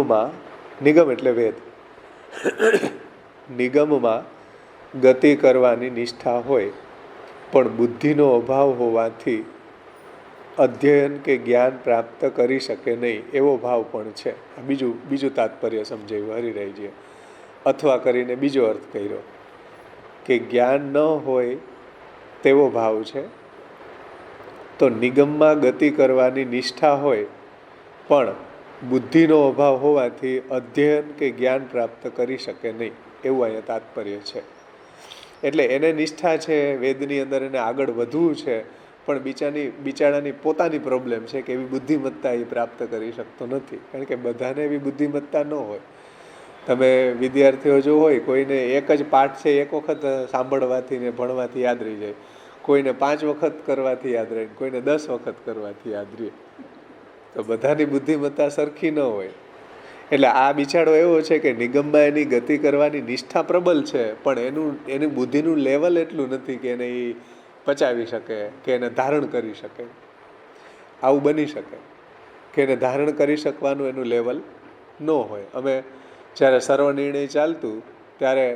એટલે વેદ, નિગમમાં ગતિ કરવાની નિષ્ઠા હોય પણ બુદ્ધિનો અભાવ હોવાથી અધ્યયન કે જ્ઞાન પ્રાપ્ત કરી શકે નહીં, એવો ભાવ પણ છે. બીજું તાત્પર્ય સમજાવ્યું હરિરાયજીએ. અથવા કરીને બીજો અર્થ કર્યો કે જ્ઞાન ન હોય તેવો ભાવ છે. તો નિગમમાં ગતિ કરવાની નિષ્ઠા હોય પણ બુદ્ધિનો અભાવ હોવાથી અધ્યયન કે જ્ઞાન પ્રાપ્ત કરી શકે નહીં, એવું અહીંયા તાત્પર્ય છે. એટલે એને નિષ્ઠા છે, વેદની અંદર એને આગળ વધવું છે, પણ બિચારાની પોતાની પ્રોબ્લેમ છે કે એવી બુદ્ધિમત્તા એ પ્રાપ્ત કરી શકતો નથી. કારણ કે બધાને એવી બુદ્ધિમત્તા ન હોય. તમે વિદ્યાર્થીઓ જો હોય, કોઈને એક જ પાઠ છે એક વખત સાંભળવાથી ને ભણવાથી યાદ રહી જાય, કોઈને 5 વખત કરવાથી યાદ રહે, કોઈને 10 વખત કરવાથી યાદ રહે. તો બધાની બુદ્ધિમત્તા સરખી ન હોય. એટલે આ બિચારો એવો છે કે નિગમમાં એની ગતિ કરવાની નિષ્ઠા પ્રબલ છે, પણ એનું બુદ્ધિનું લેવલ એટલું નથી કે એને એ પચાવી શકે, કે એને ધારણ કરી શકે. આવું બની શકે કે એને ધારણ કરી શકવાનું એનું લેવલ ન હોય. અમે જ્યારે સર્વનિર્ણય ચાલતું ત્યારે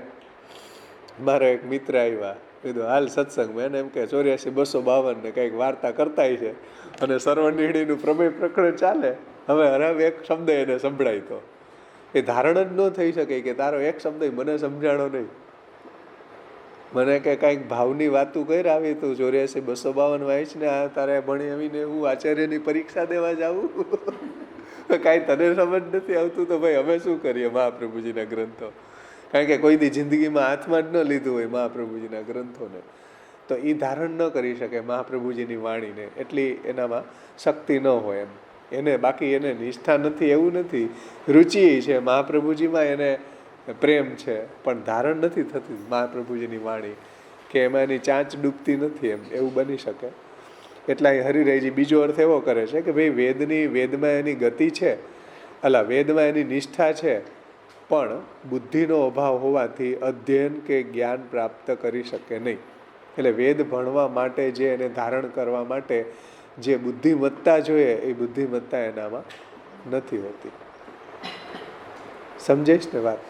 મારા એક મિત્ર આવ્યા, કીધું હાલ સત્સંગમાં, એને એમ કે 84-252 ને કંઈક વાર્તા કરતા છે અને સર્વનિર્ણયનું પ્રમેય પ્રકરણ ચાલે. હવે હરામ એક શબ્દ એને સંભળાય તો એ ધારણ જ ન થઈ શકે કે તારો એક શબ્દ મને સમજાણો નહીં. મને કે કાંઈક ભાવની વાતું કરી આવી, તું 84-252 વાંચ ને આ તારે ભણી આવીને હું આચાર્યની પરીક્ષા દેવા જાઉં, કાંઈ તને સમજ નથી આવતું તો ભાઈ અમે શું કરીએ મહાપ્રભુજીના ગ્રંથો? કારણ કે કોઈ દી જિંદગીમાં હાથમાં જ ન લીધું હોય મહાપ્રભુજીના ગ્રંથોને, તો એ ધારણ ન કરી શકે મહાપ્રભુજીની વાણીને, એટલી એનામાં શક્તિ ન હોય એમ. એને બાકી એને નિષ્ઠા નથી એવું નથી, રુચિ છે મહાપ્રભુજીમાં, એને પ્રેમ છે, પણ ધારણ નથી થતી મહાપ્રભુજીની વાણી, કે એમાં એની ચાંચ ડૂબતી નથી એમ, એવું બની શકે. એટલા હરિરાયજી બીજો અર્થ એવો કરે છે કે ભાઈ વેદમાં એની ગતિ છે, વેદમાં એની નિષ્ઠા છે, પણ બુદ્ધિનો અભાવ હોવાથી અધ્યયન કે જ્ઞાન પ્રાપ્ત કરી શકે નહીં. એટલે વેદ ભણવા માટે જે એને ધારણ કરવા માટે જે બુદ્ધિમત્તા જોઈએ એ બુદ્ધિમત્તા એનામાં નથી હોતી. સમજેશ ને વાત?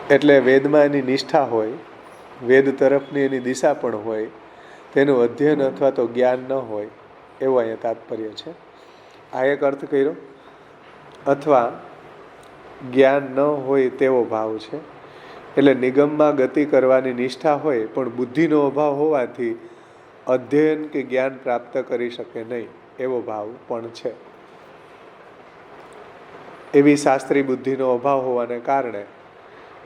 એટલે વેદમાં એની નિષ્ઠા હોય, વેદ તરફની એની દિશા પણ હોય, તેનું અધ્યયન અથવા તો જ્ઞાન ન હોય, એવું અહીંયા તાત્પર્ય છે. આ એક અર્થ કર્યો. અથવા જ્ઞાન ન હોય તેવો ભાવ છે. એટલે નિગમમાં ગતિ કરવાની નિષ્ઠા હોય પણ બુદ્ધિનો અભાવ હોવાથી અધ્યયન કે જ્ઞાન પ્રાપ્ત કરી શકે નહીં, એવો ભાવ પણ છે. એવી શાસ્ત્રી બુદ્ધિનો અભાવ હોવાને કારણે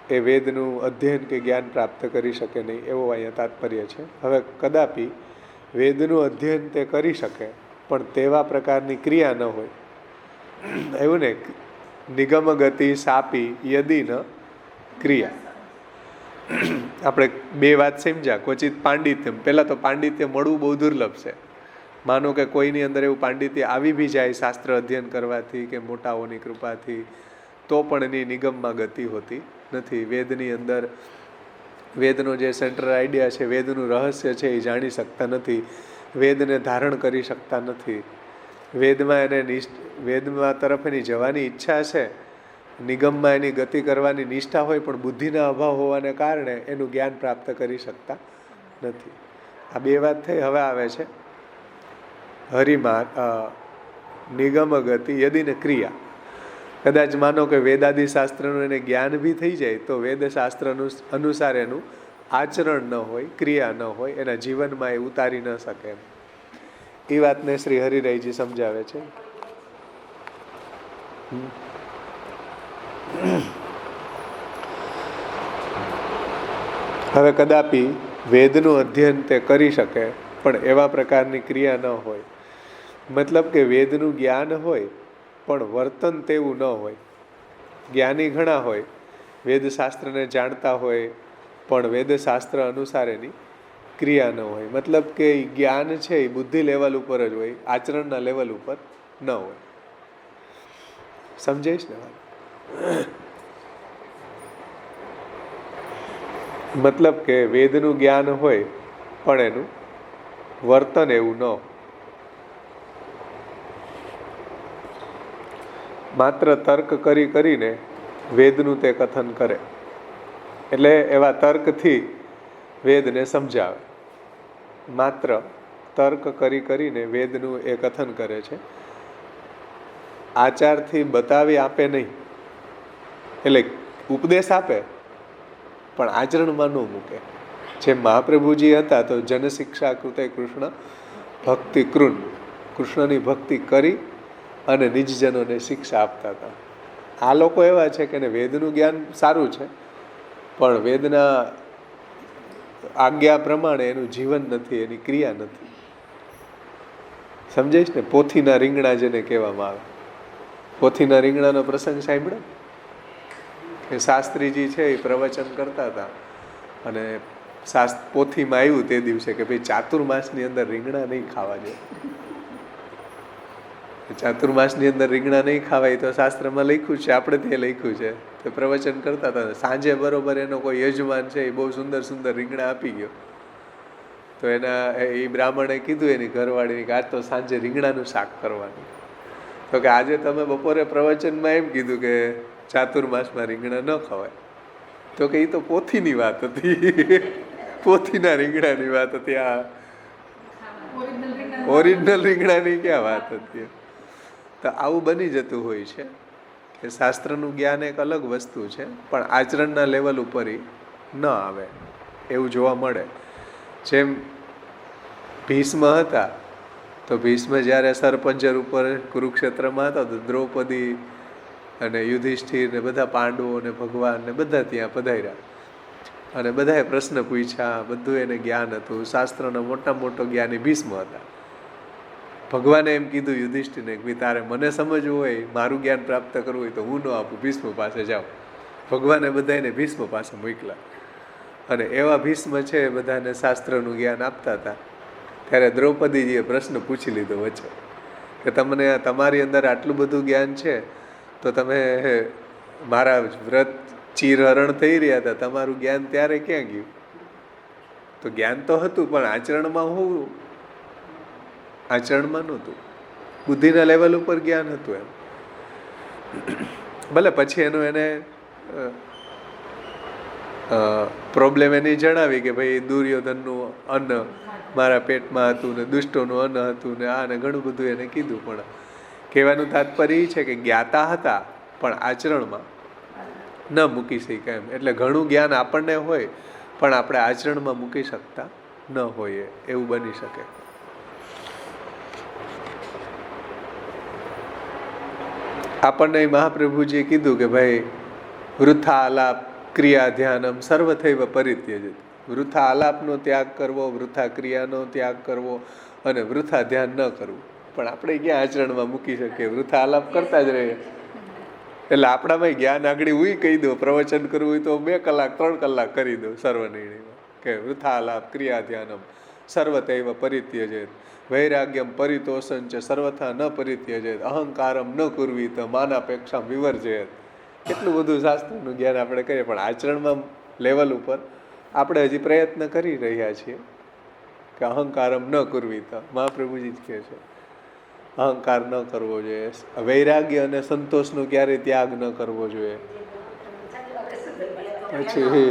એ વેદનું અધ્યયન કે જ્ઞાન પ્રાપ્ત કરી શકે નહીં, એવો અહીંયા તાત્પર્ય છે. હવે કદાપી વેદનું અધ્યયન તે કરી શકે પણ તેવા પ્રકારની ક્રિયા ન હોય, એવું ને, નિગમ ગતિ સાપી યદી ન ક્રિયા. આપણે બે વાત સમજ્યા. ક્વચિત પાંડિત્ય, પહેલાં તો પાંડિત્ય મળવું બહુ દુર્લભ છે. માનો કે કોઈની અંદર એવું પાંડિત્ય આવી બી જાય શાસ્ત્ર અધ્યયન કરવાથી કે મોટાઓની કૃપાથી, તો પણ એની નિગમમાં ગતિ હોતી નથી. વેદની અંદર વેદનો જે સેન્ટ્રલ આઈડિયા છે, વેદનું રહસ્ય છે, એ જાણી શકતા નથી, વેદને ધારણ કરી શકતા નથી. વેદમાં તરફ એની જવાની ઈચ્છા છે, નિગમમાં એની ગતિ કરવાની નિષ્ઠા હોય, પણ બુદ્ધિના અભાવ હોવાને કારણે એનું જ્ઞાન પ્રાપ્ત કરી શકતા નથી. આ બે વાત થઈ. હવે આવે છે હરિમાં નિગમ ગતિ યદિને ક્રિયા. કદાચ માનો કે વેદાદિ શાસ્ત્રનું એને જ્ઞાન બી થઈ જાય, તો વેદશાસ્ત્ર અનુસાર એનું આચરણ ન હોય, ક્રિયા ન હોય, એના જીવનમાં એ ઉતારી ન શકે એમ. એ વાતને શ્રી હરિરાયજી સમજાવે છે. હવે કદાપી વેદનું અધ્યયન તે કરી શકે, પણ એવા પ્રકારની ક્રિયા ન હોય. મતલબ કે વેદનું જ્ઞાન હોય પણ વર્તન તેવું ન હોય. જ્ઞાની ઘણા હોય, વેદશાસ્ત્રને જાણતા હોય, પણ વેદશાસ્ત્ર અનુસાર એની ક્રિયા ન હોય. મતલબ કે જ્ઞાન છે એ બુદ્ધિ લેવલ ઉપર જ હોય, આચરણના લેવલ ઉપર ન હોય. સમજાઈશ ને વાત? મતલબ કે વેદનું જ્ઞાન હોય પણ એનું વર્તન એવું ન હોય. માત્ર તર્ક કરીને વેદનું તે કથન કરે. એટલે એવા તર્કથી વેદને સમજાવે. માત્ર તર્ક કરીને વેદનું એ કથન કરે છે. આચારથી બતાવી આપે નહીં. એટલે ઉપદેશ આપે પણ આચરણમાં ન મૂકે. જેમ મહાપ્રભુજી હતા તો જનશિક્ષા કૃતે કૃષ્ણ ભક્તિ કૃન, કૃષ્ણની ભક્તિ કરી અને નિજજનોને શિક્ષા આપતા હતા. આ લોકો એવા છે કે વેદનું જ્ઞાન સારું છે, પણ વેદના આજ્ઞા પ્રમાણે એનું જીવન નથી, એની ક્રિયા નથી. સમજાઈશ ને? પોથીના રીંગણા જેને કહેવામાં આવે. પોથીના રીંગણાનો પ્રસંગ સાંભળ્યો કે શાસ્ત્રીજી છે એ પ્રવચન કરતા હતા, અને પોથીમાં આવ્યું તે દિવસે કે ભાઈ ચાતુર્માસની અંદર રીંગણા નહીં ખાવા જોઈએ. ચાતુર્માસની અંદર રીંગણા નહીં ખાવાય તો શાસ્ત્રમાં લખ્યું છે, આપણે ત્યાં લખ્યું છે. તો પ્રવચન કરતા હતા. સાંજે બરોબર એનો કોઈ યજમાન છે એ બહુ સુંદર સુંદર રીંગણા આપી ગયો. તો એ બ્રાહ્મણે કીધું એની ઘરવાળીને કે આજ તો સાંજે રીંગણાનું શાક કરવાનું. તો કે આજે તમે બપોરે પ્રવચનમાં એમ કીધું કે ચાતુર્માસમાં રીંગણા ન ખવાય. તો કે એ તો પોથીની વાત હતી, પોથીના રીંગણાની વાત હતી. આ ઓરિજિનલ રીંગણાની ક્યાં વાત હતી? તો આવું બની જતું હોય છે કે શાસ્ત્રનું જ્ઞાન એક અલગ વસ્તુ છે, પણ આચરણના લેવલ ઉપર ન આવે એવું જોવા મળે. જેમ ભીષ્મ હતા, તો ભીષ્મ જ્યારે સરપંજર ઉપર કુરુક્ષેત્રમાં હતા, તો દ્રૌપદી અને યુધિષ્ઠિર ને બધા પાંડવો ને ભગવાન ને બધા ત્યાં પધાર્યા, અને બધાએ પ્રશ્ન પૂછ્યા. બધું એને જ્ઞાન હતું. શાસ્ત્રનો મોટો જ્ઞાની ભીષ્મ હતા. ભગવાને એમ કીધું યુધિષ્ઠિરને કે તારે મને સમજવું હોય, મારું જ્ઞાન પ્રાપ્ત કરવું હોય તો હું ન આપું, ભીષ્મ પાસે જાઓ. ભગવાને બધાને ભીષ્મ પાસે મોકલા, અને એવા ભીષ્મ છે બધાને શાસ્ત્રનું જ્ઞાન આપતા હતા. ત્યારે દ્રૌપદીજીએ પ્રશ્ન પૂછી લીધો વચ્ચે કે તમને તમારી અંદર આટલું બધું જ્ઞાન છે, તો તમે મારા વ્રત ચીરહરણ થઈ રહ્યા હતા, તમારું જ્ઞાન ત્યારે ક્યાં ગયું? તો જ્ઞાન તો હતું, પણ આચરણમાં હોવું, આચરણમાં નહોતું. બુદ્ધિના લેવલ ઉપર જ્ઞાન હતું એમ. ભલે પછી એનું એને પ્રોબ્લેમ એની જણાવી કે ભાઈ દુર્યોધનનું અન્ન મારા પેટમાં હતું ને દુષ્ટોનું અન્ન હતું ને આ ને ઘણું બધું એને કીધું. પણ કહેવાનું તાત્પર્ય એ છે કે જ્ઞાતા હતા પણ આચરણમાં ન મૂકી શક્યા એમ. એટલે ઘણું જ્ઞાન આપણને હોય પણ આપણે આચરણમાં મૂકી શકતા ન હોઈએ, એવું બની શકે. આપણને મહાપ્રભુજીએ કીધું કે ભાઈ વૃથા આલાપ ક્રિયા ધ્યાનમ સર્વથૈવ પરિત્યજેત. વૃથા આલાપનો ત્યાગ કરવો, વૃથા ક્રિયાનો ત્યાગ કરવો અને વૃથા ધ્યાન ન કરવું. પણ આપણે ક્યાં આચરણમાં મૂકી શકીએ? વૃથા આલાપ કરતા જ રહીએ. એટલે આપણામાં જ્ઞાન આગળ હું કહી દઉં, પ્રવચન કરવું હોય તો 2 કલાક 3 કલાક કરી દઉં સર્વનિર્ણયમાં, કે વૃથાલાપ ક્રિયા ધ્યાનમ સર્વતૈવ પરિત્યજેત વૈરાગ્યમ પરિતોષં ચ સર્વથા ન પરિત્યજેત અહંકારમ ન કુર્વીત માનાપેક્ષામ વિવર્જેત. કેટલું બધું શાસ્ત્રનું જ્ઞાન આપણે કરીએ, પણ આચરણમાં લેવલ ઉપર આપણે હજી પ્રયત્ન કરી રહ્યા છીએ કે અહંકારમ ન કુર્વીત. મહાપ્રભુજી જ કહે છે અહંકાર ન કરવો જોઈએ, વૈરાગ્ય અને સંતોષનો ક્યારેય ત્યાગ ન કરવો જોઈએ. પછી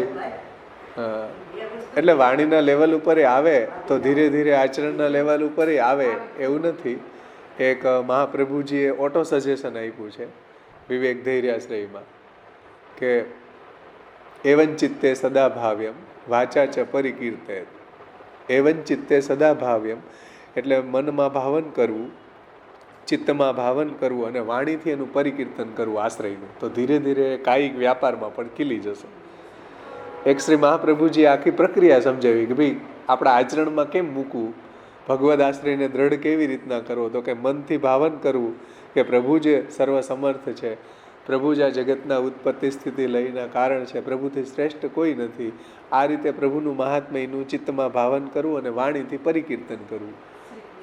એટલે વાણીના લેવલ ઉપર આવે તો ધીરે ધીરે આચરણના લેવલ ઉપર આવે એવું નથી. એક મહાપ્રભુજીએ ઓટો સજેશન આપ્યું છે વિવેક ધૈર્યાશ્રયમાં કે એવં ચિત્તે સદા ભાવ્યમ વાચા ચ પરિકીર્તેત. એવં ચિત્તે સદા ભાવ્યમ એટલે મનમાં ભાવન કરવું, ચિત્તમાં ભાવન કરવું અને વાણીથી એનું પરિકીર્તન કરવું આશ્રયનું, તો ધીરે ધીરે કાયિક વ્યાપારમાં પણ ખીલી જશે. એક શ્રી મહાપ્રભુજી આખી પ્રક્રિયા સમજાવી કે ભાઈ આપણા આચરણમાં કેમ મૂકવું, ભગવદ આશ્રયને દ્રઢ કેવી રીતના કરવો, તો કે મનથી ભાવન કરવું કે પ્રભુ જે સર્વ સમર્થ છે, પ્રભુ જ આ જગતના ઉત્પત્તિ સ્થિતિ લયના કારણ છે, પ્રભુથી શ્રેષ્ઠ કોઈ નથી. આ રીતે પ્રભુનું મહાત્મ્યનું ચિત્તમાં ભાવન કરવું અને વાણીથી પરિકીર્તન કરવું.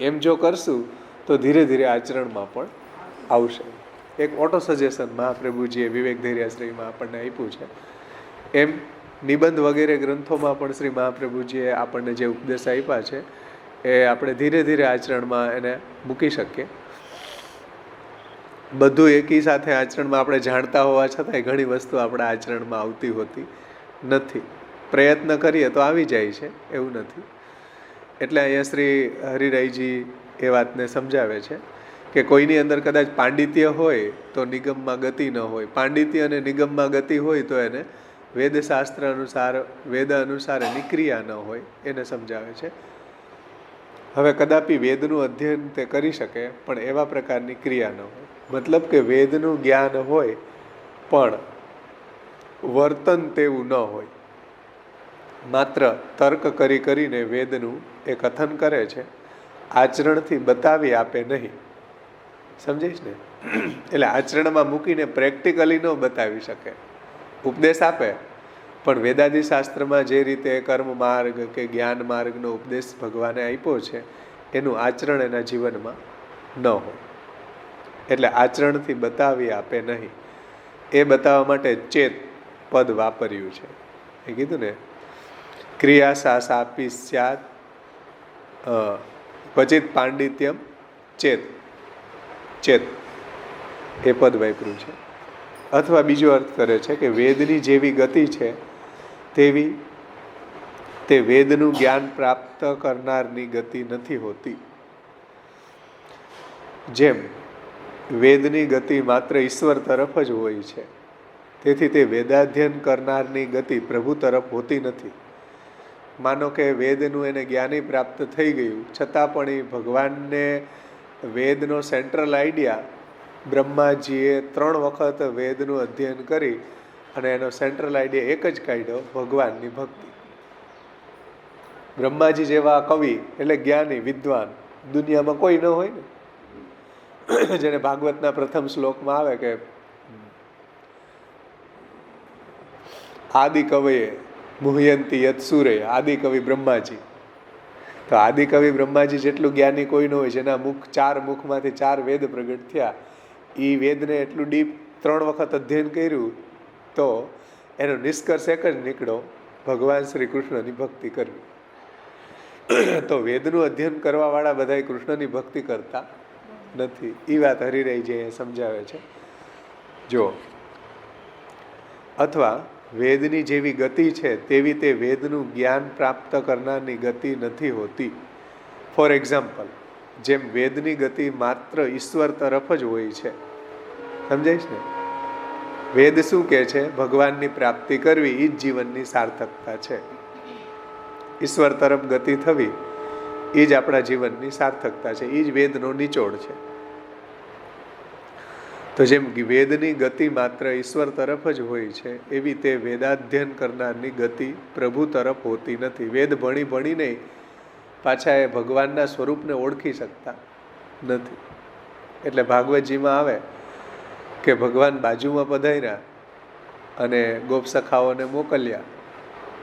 એમ જો કરશું તો ધીરે ધીરે આચરણમાં પણ આવશે. એક ઓટો સજેશન મહાપ્રભુજીએ વિવેક ધૈર્યાશ્રયમાં આપણને આપ્યું છે. એમ નિબંધ વગેરે ગ્રંથોમાં પણ શ્રી મહાપ્રભુજીએ આપણને જે ઉપદેશ આપ્યા છે એ આપણે ધીરે ધીરે આચરણમાં એને મૂકી શકીએ. બધું એકી સાથે આચરણમાં આપણે જાણતા હોવા છતાંય ઘણી વસ્તુ આપણા આચરણમાં આવતી હોતી નથી. પ્રયત્ન કરીએ તો આવી જાય છે એવું નથી. એટલે અહીંયા શ્રી હરિરાયજી એ વાતને સમજાવે છે કે કોઈની અંદર કદાચ પાંડિત્ય હોય તો નિગમમાં ગતિ ન હોય, પાંડિત્ય અને નિગમમાં ગતિ હોય તો એને વેદશાસ્ત્ર અનુસાર વેદ અનુસાર એની ક્રિયા ન હોય, એને સમજાવે છે. હવે કદાપી વેદનું અધ્યયન તે કરી શકે પણ એવા પ્રકારની ક્રિયા ન હોય. મતલબ કે વેદનું જ્ઞાન હોય પણ વર્તન તેવું ન હોય, માત્ર તર્ક કરી કરીને વેદનું એ કથન કરે છે, આચરણથી બતાવી આપે નહીં. સમજીશ ને? એટલે આચરણમાં મૂકીને પ્રેક્ટિકલી ન બતાવી શકે. ઉપદેશ આપે પણ વેદાદી શાસ્ત્રમાં જે રીતે કર્મ માર્ગ કે જ્ઞાન માર્ગનો ઉપદેશ ભગવાને આપ્યો છે એનું આચરણ એના જીવનમાં ન હોય. એટલે આચરણથી બતાવી આપે નહીં. એ બતાવવા માટે ચેત પદ વાપર્યું છે. એ કીધું ને, ક્રિયા સા સાપી સ્યાત ક્વચિત પાંડિત્યમ ચેત. ચેત એ પદ વાપર્યું છે. અથવા બીજો અર્થ કરે છે કે વેદની જેવી ગતિ છે તેવી તે વેદનું જ્ઞાન પ્રાપ્ત કરનારની ગતિ નથી હોતી. જેમ વેદની ગતિ માત્ર ઈશ્વર તરફ જ હોય છે, તેથી તે વેદાધ્યયન કરનારની ગતિ પ્રભુ તરફ હોતી નથી. માનો કે વેદનું એને જ્ઞાની પ્રાપ્ત થઈ ગયું છતાં પણ એ ભગવાનને વેદનો સેન્ટ્રલ આઈડિયા, બ્રહ્માજીએ 3 વખત વેદનું અધ્યયન કરી અને એનો સેન્ટ્રલ આઈડિયા એક જ કાઢ્યો, ભગવાનની ભક્તિ. બ્રહ્માજી જેવા કવિ એટલે જ્ઞાની વિદ્વાન દુનિયામાં કોઈ ન હોય ને. જેને ભાગવતના પ્રથમ શ્લોકમાં આવે કે આદિ કવિએ મુહ્યંતી યત સુરે, આદિ કવિ બ્રહ્માજી. તો આદિ કવિ બ્રહ્માજી જેટલું જ્ઞાની કોઈ ન હોય, જેના મુખ 4 મુખમાંથી 4 વેદ પ્રગટ થયા, એ વેદને એટલું ડીપ 3 વખત અધ્યયન કર્યું તો એનો નિષ્કર્ષ એક જ નીકળ્યો, ભગવાન શ્રી કૃષ્ણની ભક્તિ કરવી. તો વેદનું અધ્યયન કરવાવાળા બધા કૃષ્ણની ભક્તિ કરતા નથી. એ વાત હરિરાયજી સમજાવે છે. જો અથવા વેદની જેવી ગતિ છે તેવી તે વેદનું જ્ઞાન પ્રાપ્ત કરનારની ગતિ નથી હોતી. ફોર એક્ઝામ્પલ, જેમ વેદની ગતિ માત્ર ઈશ્વર તરફ જ હોય છે. સમજાય છે ને? વેદ શું કહે છે? ભગવાનની પ્રાપ્તિ કરવી એ જ જીવનની સાર્થકતા છે. ઈશ્વર તરફ ગતિ થવી એ જ આપણા જીવનની સાર્થકતા છે. એ જ વેદનો નિચોડ છે. તો જેમ વેદની ગતિ માત્ર ઈશ્વર તરફ જ હોય છે, એવી તે વેદાધ્યયન કરનારની ગતિ પ્રભુ તરફ હોતી નથી. વેદ ભણી ભણીને પાછા એ ભગવાનના સ્વરૂપને ઓળખી શકતા નથી. એટલે ભાગવતજીમાં આવે કે ભગવાન બાજુમાં પધાર્યા અને ગોપ સખાઓને મોકલ્યા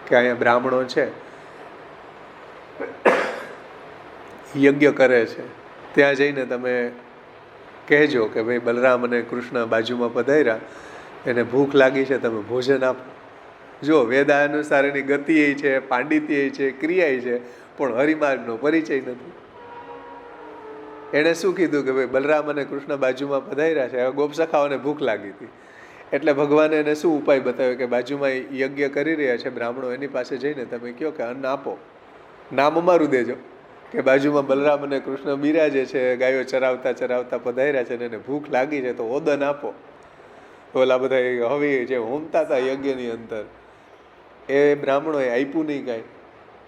કે અહીંયા બ્રાહ્મણો છે, યજ્ઞ કરે છે, ત્યાં જઈને તમે કહેજો કે ભાઈ બલરામ અને કૃષ્ણ બાજુમાં પધાર્યા, એને ભૂખ લાગી છે, તમે ભોજન આપો. જો વેદાનુસાર એની ગતિ છે, પાંડિત્ય છે, ક્રિયા છે, પણ હરિમાર્ગનો પરિચય નથી. એણે શું કીધું કે ભાઈ બલરામ અને કૃષ્ણ બાજુમાં પધાર્યા છે, હવે ગોપ સખાઓને ભૂખ લાગી હતી, એટલે ભગવાને એને શું ઉપાય બતાવ્યો કે બાજુમાં યજ્ઞ કરી રહ્યા છે બ્રાહ્મણો, એની પાસે જઈને તમે કહો કે અન્ન આપો, નામ અમારું દેજો કે બાજુમાં બલરામ અને કૃષ્ણ બિરાજે છે, ગાયો ચરાવતા ચરાવતા પધાર્યા છે, અને એને ભૂખ લાગી છે, તો ઓદન આપો. ઓલા બધા હવે જે હોમતા હતા યજ્ઞની અંદર, એ બ્રાહ્મણોએ આપ્યું નહીં કાંઈ,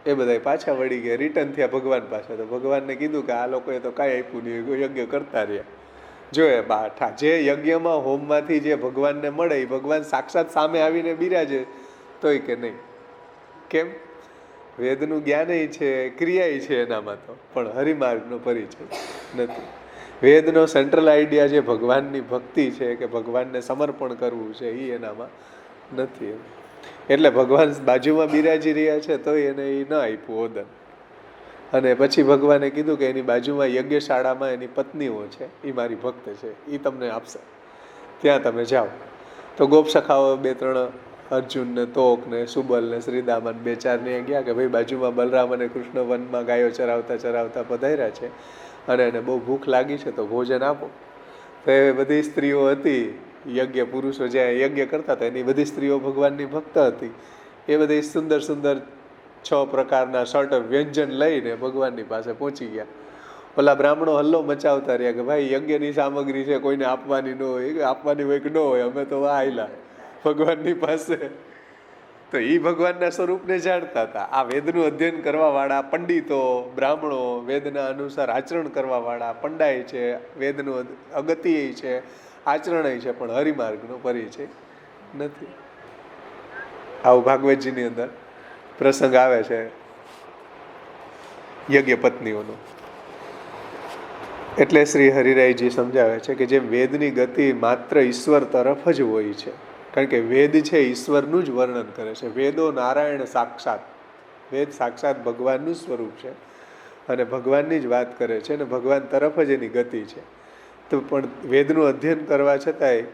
એ બધા પાછા વળી ગયા, રિટર્ન થયા ભગવાન પાસે. તો ભગવાનને કીધું કે આ લોકોએ તો કાંઈ આપ્યું નહીં, યજ્ઞ કરતા રહ્યા. જો એ બાઠા જે યજ્ઞમાં હોમમાંથી જે ભગવાનને મળે એ ભગવાન સાક્ષાત સામે આવીને બિરાજે તોય કે નહીં. કેમ? વેદનું જ્ઞાનય છે, ક્રિયાય છે એનામાં, તો પણ હરિમાર્ગનો પરિચય નથી. વેદનો સેન્ટ્રલ આઈડિયા જે ભગવાનની ભક્તિ છે કે ભગવાનને સમર્પણ કરવું છે એ એનામાં નથી. એટલે ભગવાન બાજુમાં બિરાજી રહ્યા છે તોય એને એ ન આપ્યું ઓદન. અને પછી ભગવાને કીધું કે એની બાજુમાં યજ્ઞશાળામાં એની પત્નીઓ છે, એ મારી ભક્ત છે, એ તમને આપશે, ત્યાં તમે જાઓ. તો ગોપ સખાઓ 2-3 અર્જુન ને તોક ને સુબલ ને શ્રીદામન 2-4 ને ગયા કે ભાઈ બાજુમાં બલરામ અને કૃષ્ણ વનમાં ગાયો ચરાવતા ચરાવતા પધાર્યા છે અને એને બહુ ભૂખ લાગી છે, તો ભોજન આપો. તો એ બધી સ્ત્રીઓ હતી, યજ્ઞ પુરુષો જ્યાં યજ્ઞ કરતા હતા એની બધી સ્ત્રીઓ ભગવાનની ભક્ત હતી. એ બધી સુંદર સુંદર 6 પ્રકારના શર્ટ વ્યંજન લઈને ભગવાનની પાસે પહોંચી ગયા. ઓલા બ્રાહ્મણો હલ્લો મચાવતા રહ્યા કે ભાઈ યજ્ઞની સામગ્રી છે, કોઈને આપવાની ન હોય, આપવાની હોય કે ન હોય, અમે તો આયલા ભગવાનની પાસે. તો એ ભગવાનના સ્વરૂપને જાણતા હતા. આ વેદનું અધ્યયન કરવાવાળા પંડિતો, બ્રાહ્મણો, વેદના અનુસાર આચરણ કરવાવાળા પંડાય છે, વેદનું અગત્ય છે, આચરણય છે, પણ હરિમાર્ગનો પરિચય નથી. આવું ભાગવતજીની અંદર પ્રસંગ આવે છે યજ્ઞ પત્નીઓનો. એટલે શ્રી હરિરાયજી સમજાવે છે કે જેમ વેદની ગતિ માત્ર ઈશ્વર તરફ જ હોય છે, કારણ કે વેદ છે ઈશ્વરનું જ વર્ણન કરે છે. વેદો નારાયણ સાક્ષાત, વેદ સાક્ષાત ભગવાનનું સ્વરૂપ છે અને ભગવાનની જ વાત કરે છે, અને ભગવાન તરફ જ એની ગતિ છે. તો પણ વેદનું અધ્યયન કરવા છતાંય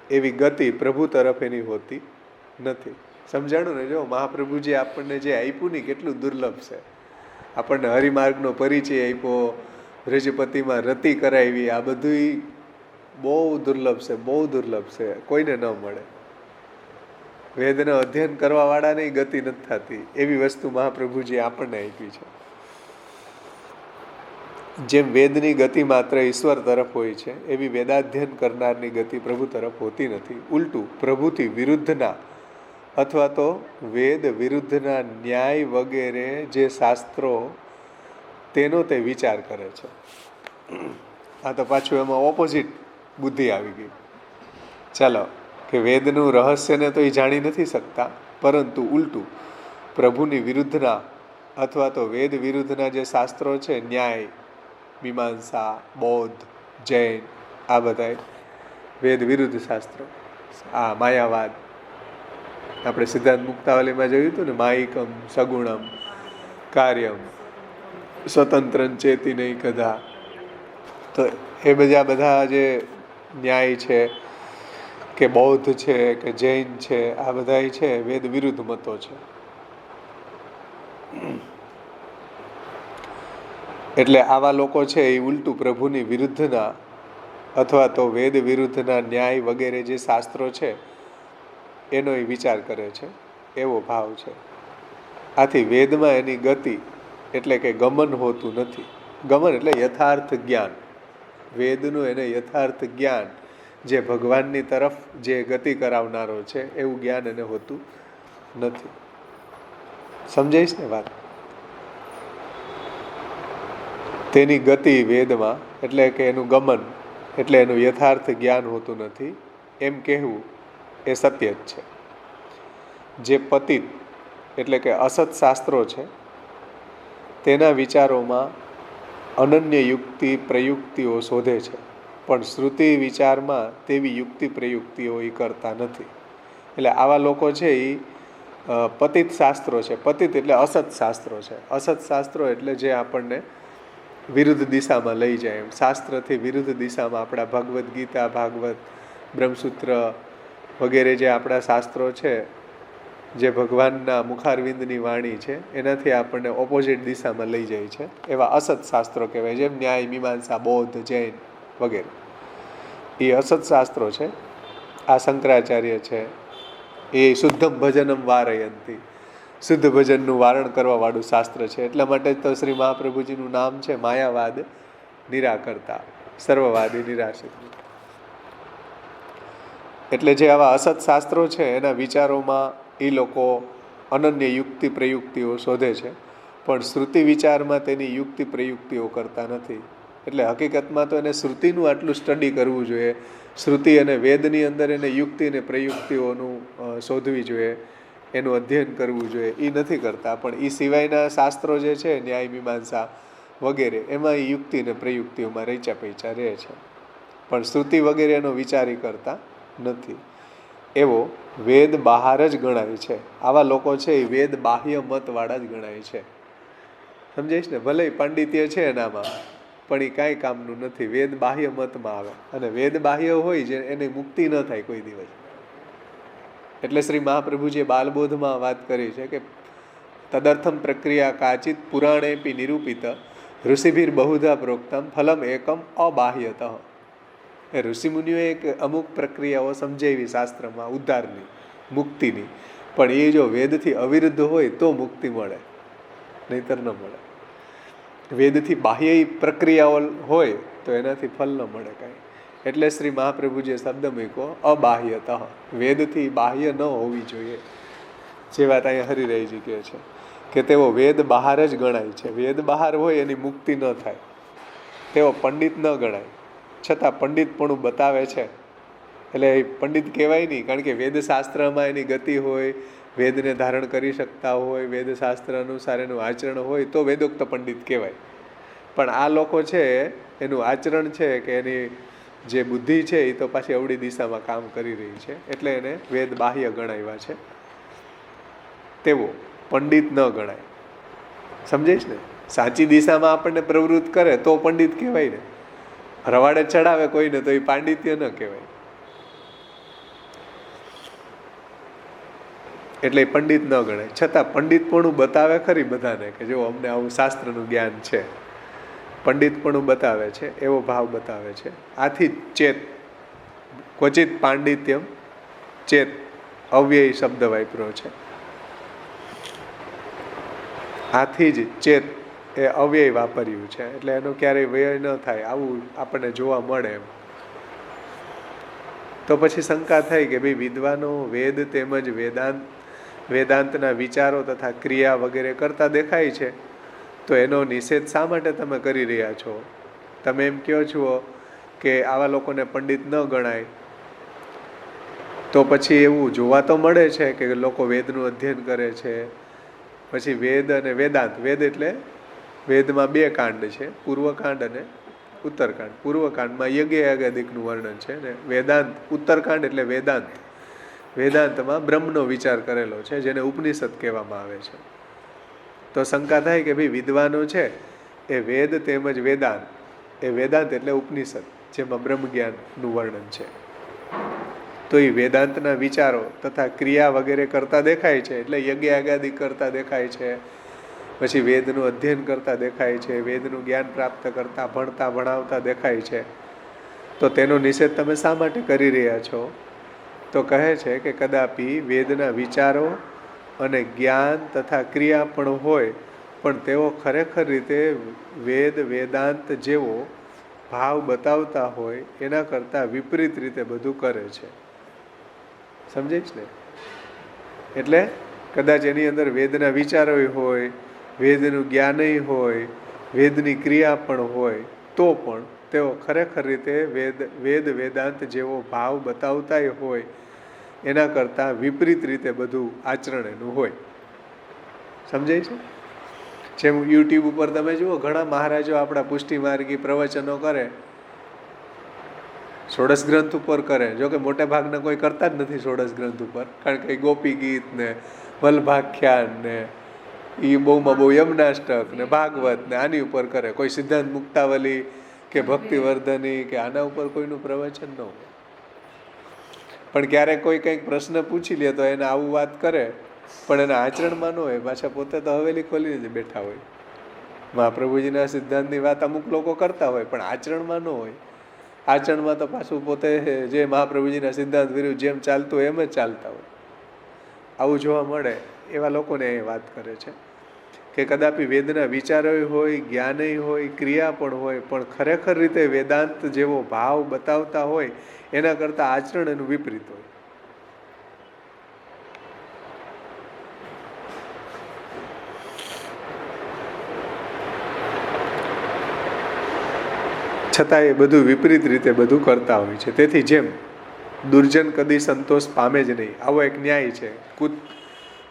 એવી ગતિ પ્રભુ તરફ એની હોતી નથી. સમજાણું ને? જો મહાપ્રભુજી આપણને જે આપ્યું ને કેટલું દુર્લભ છે. આપણને હરિમાર્ગનો પરિચય આપ્યો, વ્રજપતિમાં રતિ કરાવી, આ બધું બહુ દુર્લભ છે, બહુ દુર્લભ છે, કોઈને ન મળે. વેદનો અધ્યયન કરવાવાળાને ગતિ નથી થતી, એવી વસ્તુ મહાપ્રભુજી આપણને આપી છે. જેમ વેદની ગતિ માત્ર ઈશ્વર તરફ હોય છે, એવી વેદાધ્યયન કરનારની ગતિ પ્રભુ તરફ હોતી નથી. ઉલટું પ્રભુથી વિરુદ્ધના અથવા તો વેદ વિરુદ્ધના ન્યાય વગેરે જે શાસ્ત્રો, તેનો તે વિચાર કરે છે. આ તો પાછું એમાં ઓપોઝિટ બુદ્ધિ આવી ગઈ. ચાલો કે વેદનું રહસ્યને તો એ જાણી નથી શકતા, પરંતુ ઉલટું પ્રભુની વિરુદ્ધના અથવા તો વેદ વિરુદ્ધના જે શાસ્ત્રો છે, ન્યાય, મીમાંસા, બૌદ્ધ, જૈન, આ બધા વેદ વિરુદ્ધ શાસ્ત્રો. આ માયાવાદ આપણે સિદ્ધાંત મુક્તાવલીમાં જોયું હતું ને, માયિકમ સગુણમ કાર્યમ સ્વતંત્રં ચેતી નહીં કદા. તો એ બધા જે ન્યાય છે કે બૌદ્ધ છે કે જૈન છે, આ બધા છે વેદ વિરુદ્ધ મતો છે. એટલે આવા લોકો છે એ ઉલટું પ્રભુની વિરુદ્ધના અથવા તો વેદ વિરુદ્ધના ન્યાય વગેરે જે શાસ્ત્રો છે એનો એ વિચાર કરે છે, એવો ભાવ છે. આથી વેદમાં એની ગતિ એટલે કે ગમન હોતું નથી. ગમન એટલે યથાર્થ જ્ઞાન. વેદનું એને યથાર્થ જ્ઞાન, જે ભગવાનની તરફ જે ગતિ કરાવનારો છે, એવું જ્ઞાન એને હોતું નથી. સમજાઈશ ને વાત? તેની ગતિ વેદમાં એટલે કે એનું ગમન એટલે એનું યથાર્થ જ્ઞાન હોતું નથી, એમ કહેવું એ સત્ય જ છે. જે પતિત એટલે કે અસત શાસ્ત્રો છે, તેના વિચારોમાં અનન્ય યુક્તિ પ્રયુક્તિઓ શોધે છે પણ શ્રુતિ વિચારમાં તેવી યુક્તિ પ્રયુક્તિઓ એ કરતા નથી. એટલે આવા લોકો છે એ પતિત શાસ્ત્રો છે. પતિત એટલે અસત શાસ્ત્રો છે. અસત શાસ્ત્રો એટલે જે આપણને વિરુદ્ધ દિશામાં લઈ જાય. એમ શાસ્ત્રથી વિરુદ્ધ દિશામાં આપણા ભગવદ્ ગીતા, ભાગવત, બ્રહ્મસૂત્ર વગેરે જે આપણા શાસ્ત્રો છે, જે ભગવાનના મુખારવિંદની વાણી છે, એનાથી આપણને ઓપોઝિટ દિશામાં લઈ જાય છે. એવા અસત શાસ્ત્રો કહેવાય. જેમ ન્યાય, મીમાંસા, બૌદ્ધ, જૈન વગેરે એ અસત શાસ્ત્રો છે. આ શંકરાચાર્ય છે એ શુદ્ધમ ભજનમ વારયંતી, શુદ્ધ ભજનનું વારણ કરવાવાળું શાસ્ત્ર છે. એટલા માટે તો શ્રી મહાપ્રભુજીનું નામ છે માયાવાદ નિરાકર્તા, સર્વવાદી નિરાશ્રિત. એટલે જે આવા અસત શાસ્ત્રો છે એના વિચારોમાં એ લોકો અનન્ય યુક્તિ પ્રયુક્તિઓ શોધે છે, પણ શ્રુતિ વિચારમાં તેની યુક્તિ પ્રયુક્તિઓ કરતા નથી. એટલે હકીકતમાં તો એને શ્રુતિનું આટલું સ્ટડી કરવું જોઈએ. શ્રુતિ અને વેદની અંદર એને યુક્તિ અને પ્રયુક્તિઓનું શોધવી જોઈએ, એનું અધ્યયન કરવું જોઈએ. એ નથી કરતા. પણ એ સિવાયના શાસ્ત્રો જે છે, ન્યાય, મીમાંસા વગેરે, એમાં એ યુક્તિ અને પ્રયુક્તિઓમાં રચ્યા પૈચા રહે છે, પણ શ્રુતિ વગેરેનો વિચાર કરતા નથી. એવો વેદ બહાર જ ગણાય છે. આવા લોકો છે એ વેદ બાહ્ય મતવાળા જ ગણાય છે. સમજાઈશ ને? ભલે પાંડિત્ય છે એનામાં, પણ એ કાંઈ કામનું નથી. વેદ બાહ્ય મતમાં આવે, અને વેદ બાહ્ય હોય જે એને મુક્તિ ન થાય કોઈ દિવસ. એટલે શ્રી મહાપ્રભુજીએ બાલબોધમાં વાત કરી છે કે તદર્થમ પ્રક્રિયા કાચિત પુરાણેપી નિરૂપિત ઋષિભીર બહુધા પ્રોક્તમ ફલમ એકમ અબાહ્યતઃ. એ ઋષિમુનિઓએ એક અમુક પ્રક્રિયાઓ સમજાવી શાસ્ત્રમાં ઉદ્ધારની, મુક્તિની, પણ એ જો વેદથી અવિરુદ્ધ હોય તો મુક્તિ મળે, નહીતર ન મળે. વેદથી બાહ્ય પ્રક્રિયાઓ હોય તો એનાથી ફલ ન મળે કાંઈ. એટલે શ્રી મહાપ્રભુજીએ શબ્દ મૂક્યો અબાહ્યતઃ, વેદથી બાહ્ય ન હોવી જોઈએ. જે વાત અહીંયા હરિરાયજી કહે છે કે તેઓ વેદ બહાર જ ગણાય છે. વેદ બહાર હોય એની મુક્તિ ન થાય. તેઓ પંડિત ન ગણાય, છતાં પંડિતપણું બતાવે છે. એટલે એ પંડિત કહેવાય નહીં, કારણ કે વેદશાસ્ત્રમાં એની ગતિ હોય, વેદને ધારણ કરી શકતા હોય, વેદશાસ્ત્ર અનુસાર એનું આચરણ હોય તો વેદોક્ત પંડિત કહેવાય. પણ આ લોકો છે એનું આચરણ છે કે એની જે બુદ્ધિ છે એ તો પાછી અવળી દિશામાં કામ કરી રહી છે, એટલે એને વેદ બાહ્ય ગણાવ્યા છે. તેવો પંડિત ન ગણાય. સમજાઈશ ને? સાચી દિશામાં આપણને પ્રવૃત્ત કરે તો પંડિત કહેવાય ને. રવાડે ચડાવે કોઈને તો એ પાંડિત્ય ન કહેવાય. એટલે પંડિત ન ગણાય. છતાં પંડિતપણું બતાવે ખરી બધાને કે જો અમને આવું શાસ્ત્રનું જ્ઞાન છે, પંડિતપણું બતાવે છે, એવો ભાવ બતાવે છે. આથી ચેત ક્વચિત પાંડિત્યમ ચેત અવ્યય શબ્દ વાપર્યો છે. આથી જ ચેત એ અવ્યય વાપર્યું છે, એટલે એનો ક્યારેય વ્યય ન થાય આવું આપણને જોવા મળે એમ. તો પછી શંકા થઈ કે ભાઈ વિદ્વાનો વેદ તેમજ વેદાંતના વિચારો તથા ક્રિયા વગેરે કરતા દેખાય છે, તો એનો નિષેધ શા માટે તમે કરી રહ્યા છો? તમે એમ કહો છો કે આવા લોકોને પંડિત ન ગણાય, તો પછી એવું જોવા તો મળે છે કે લોકો વેદનું અધ્યયન કરે છે. પછી વેદ અને વેદાંત, વેદ એટલે વેદમાં બે કાંડ છે, પૂર્વકાંડ અને ઉત્તરકાંડ. પૂર્વકાંડમાં યજ્ઞયાગાદિકનું વર્ણન છે, ને વેદાંત ઉત્તરકાંડ એટલે વેદાંત. વેદાંતમાં બ્રહ્મનો વિચાર કરેલો છે, જેને ઉપનિષદ કહેવામાં આવે છે. તો શંકા થાય કે ભાઈ વિદ્વાનો છે એ વેદ તેમજ વેદાંત, એ વેદાંત એટલે ઉપનિષદ જેમાં બ્રહ્મ જ્ઞાનનું વર્ણન છે, તો એ વેદાંતના વિચારો તથા ક્રિયા વગેરે કરતા દેખાય છે, એટલે યજ્ઞયાગાદિ કરતા દેખાય છે, પછી વેદનું અધ્યયન કરતા દેખાય છે, વેદનું જ્ઞાન પ્રાપ્ત કરતા ભણતા ભણાવતા દેખાય છે. તો તેનો નિષેધ તમે શા માટે કરી રહ્યા છો? તો કહે છે કે કદાપી વેદના વિચારો અને જ્ઞાન તથા ક્રિયા પણ હોય, પણ તેઓ ખરેખર રીતે વેદ વેદાંત જેવો ભાવ બતાવતા હોય એના કરતાં વિપરીત રીતે બધું કરે છે. સમજાય ને? એટલે કદાચ એની અંદર વેદના વિચારો હોય, વેદનું જ્ઞાનય હોય, વેદની ક્રિયા પણ હોય, તો પણ તેઓ ખરેખર રીતે વેદ વેદાંત જેવો ભાવ બતાવતા હોય એના કરતાં વિપરીત રીતે બધું આચરણ એનું હોય. સમજાય છે? જેમ યુટ્યુબ ઉપર તમે જુઓ ઘણા મહારાજો આપણા પુષ્ટિ માર્ગી પ્રવચનો કરે, ષોડશ ગ્રંથ ઉપર કરે. જો કે મોટે ભાગના કોઈ કરતા જ નથી ષોડશ ગ્રંથ ઉપર, કારણ કે ગોપી ગીત ને વલ્ભાખ્યાન ને એ બહુમાં બહુ યમનાષ્ટક ને ભાગવત ને આની ઉપર કરે. કોઈ સિદ્ધાંત મુક્તાવલી કે ભક્તિવર્ધની કે આના ઉપર કોઈનું પ્રવચન ન હોય. પણ ક્યારેક કોઈ કંઈક પ્રશ્ન પૂછી લે તો એને આવું વાત કરે, પણ એના આચરણમાં ન હોય. પાછા પોતે તો હવેલી ખોલીને જ બેઠા હોય. મહાપ્રભુજીના સિદ્ધાંતની વાત અમુક લોકો કરતા હોય, પણ આચરણમાં ન હોય. આચરણમાં તો પાછું પોતે જે મહાપ્રભુજીના સિદ્ધાંત વિરુદ્ધ જેમ ચાલતું હોય એમ જ ચાલતા હોય. આવું જોવા મળે. એવા લોકોને એ વાત કરે છે કે કદાપી વેદના વિચારો હોય, જ્ઞાનય હોય, ક્રિયા પણ હોય, પણ ખરેખર રીતે વેદાંત જેવો ભાવ બતાવતા હોય એના કરતાં આચરણ એનું વિપરીત હોય. છતાં એ બધું વિપરીત રીતે બધું કરતા હોય છે. તેથી જેમ દુર્જન કદી સંતોષ પામે જ નહીં, આવો એક ન્યાય છે.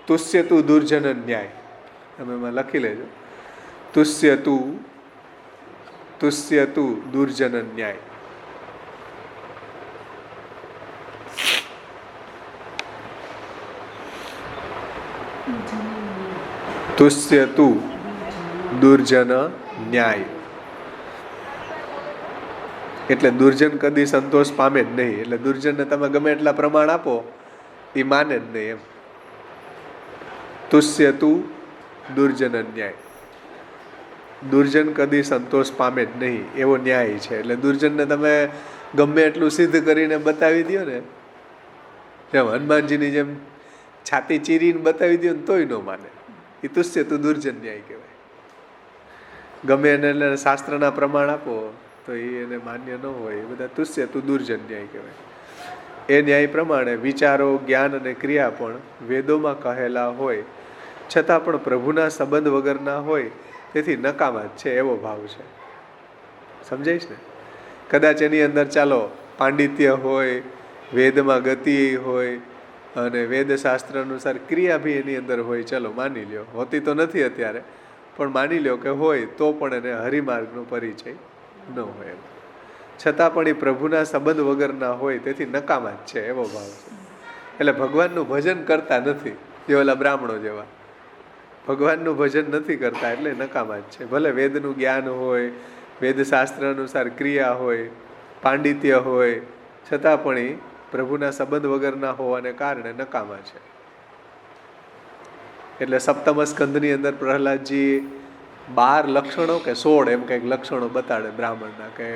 તુષ્ય તું દુર્જન ન્યાય, તમે એમાં લખી લેજો. તુષ્ય તું દુર્જન ન્યાય. તુષ્ય તું દુર્જન ન્યાય એટલે દુર્જન કદી સંતોષ પામે જ નહીં. એટલે દુર્જનને તમે ગમે એટલા પ્રમાણ આપો એ માને જ નહીં એમ. તુષ્ય તું દુર્જન ન્યાય, દુર્જન કદી સંતોષ પામે જ નહીં એવો ન્યાય છે. એટલે દુર્જનને તમે ગમે એટલું સિદ્ધ કરીને બતાવી દો ને, જેમ હનુમાનજીની જેમ છાતી ચીરીને બતાવી દો ને તોય ન માને. એ તુષ્ય તું દુર્જન ન્યાય કહેવાય. ગમે એને શાસ્ત્રના પ્રમાણ આપો તો એ એને માન્ય ન હોય. એ બધા તુષ્ય તું દુર્જન ન્યાય કહેવાય. એ ન્યાય પ્રમાણે વિચારો, જ્ઞાન અને ક્રિયા પણ વેદોમાં કહેલા હોય છતાં પણ પ્રભુના સંબંધ વગરના હોય, તેથી નકામા જ છે એવો ભાવ છે. સમજાઈશ ને? કદાચ એની અંદર ચાલો પાંડિત્ય હોય, વેદમાં ગતિ હોય અને વેદશાસ્ત્ર અનુસાર ક્રિયા બી એની અંદર હોય, ચલો માની લ્યો. હોતી તો નથી અત્યારે, પણ માની લ્યો કે હોય તો પણ એને હરિમાર્ગનો પરિચય ન હોય એમ. છતાં પણ એ પ્રભુના સંબંધ વગરના હોય, તેથી નકામા જ છે એવો ભાવ છે. એટલે ભગવાનનું ભજન કરતા નથી, જે ઓલા બ્રાહ્મણો જેવા ભગવાનનું ભજન નથી કરતા, એટલે નકામા જ છે. ભલે વેદનું જ્ઞાન હોય, વેદશાસ્ત્ર અનુસાર ક્રિયા હોય, પાંડિત્ય હોય, છતાં પણ એ પ્રભુના સંબંધ વગરના હોવાને કારણે નકામા છે. એટલે સપ્તમ સ્કંદની અંદર પ્રહલાદજી 12 લક્ષણો કે 16 એમ કંઈક લક્ષણો બતાડે બ્રાહ્મણના, કે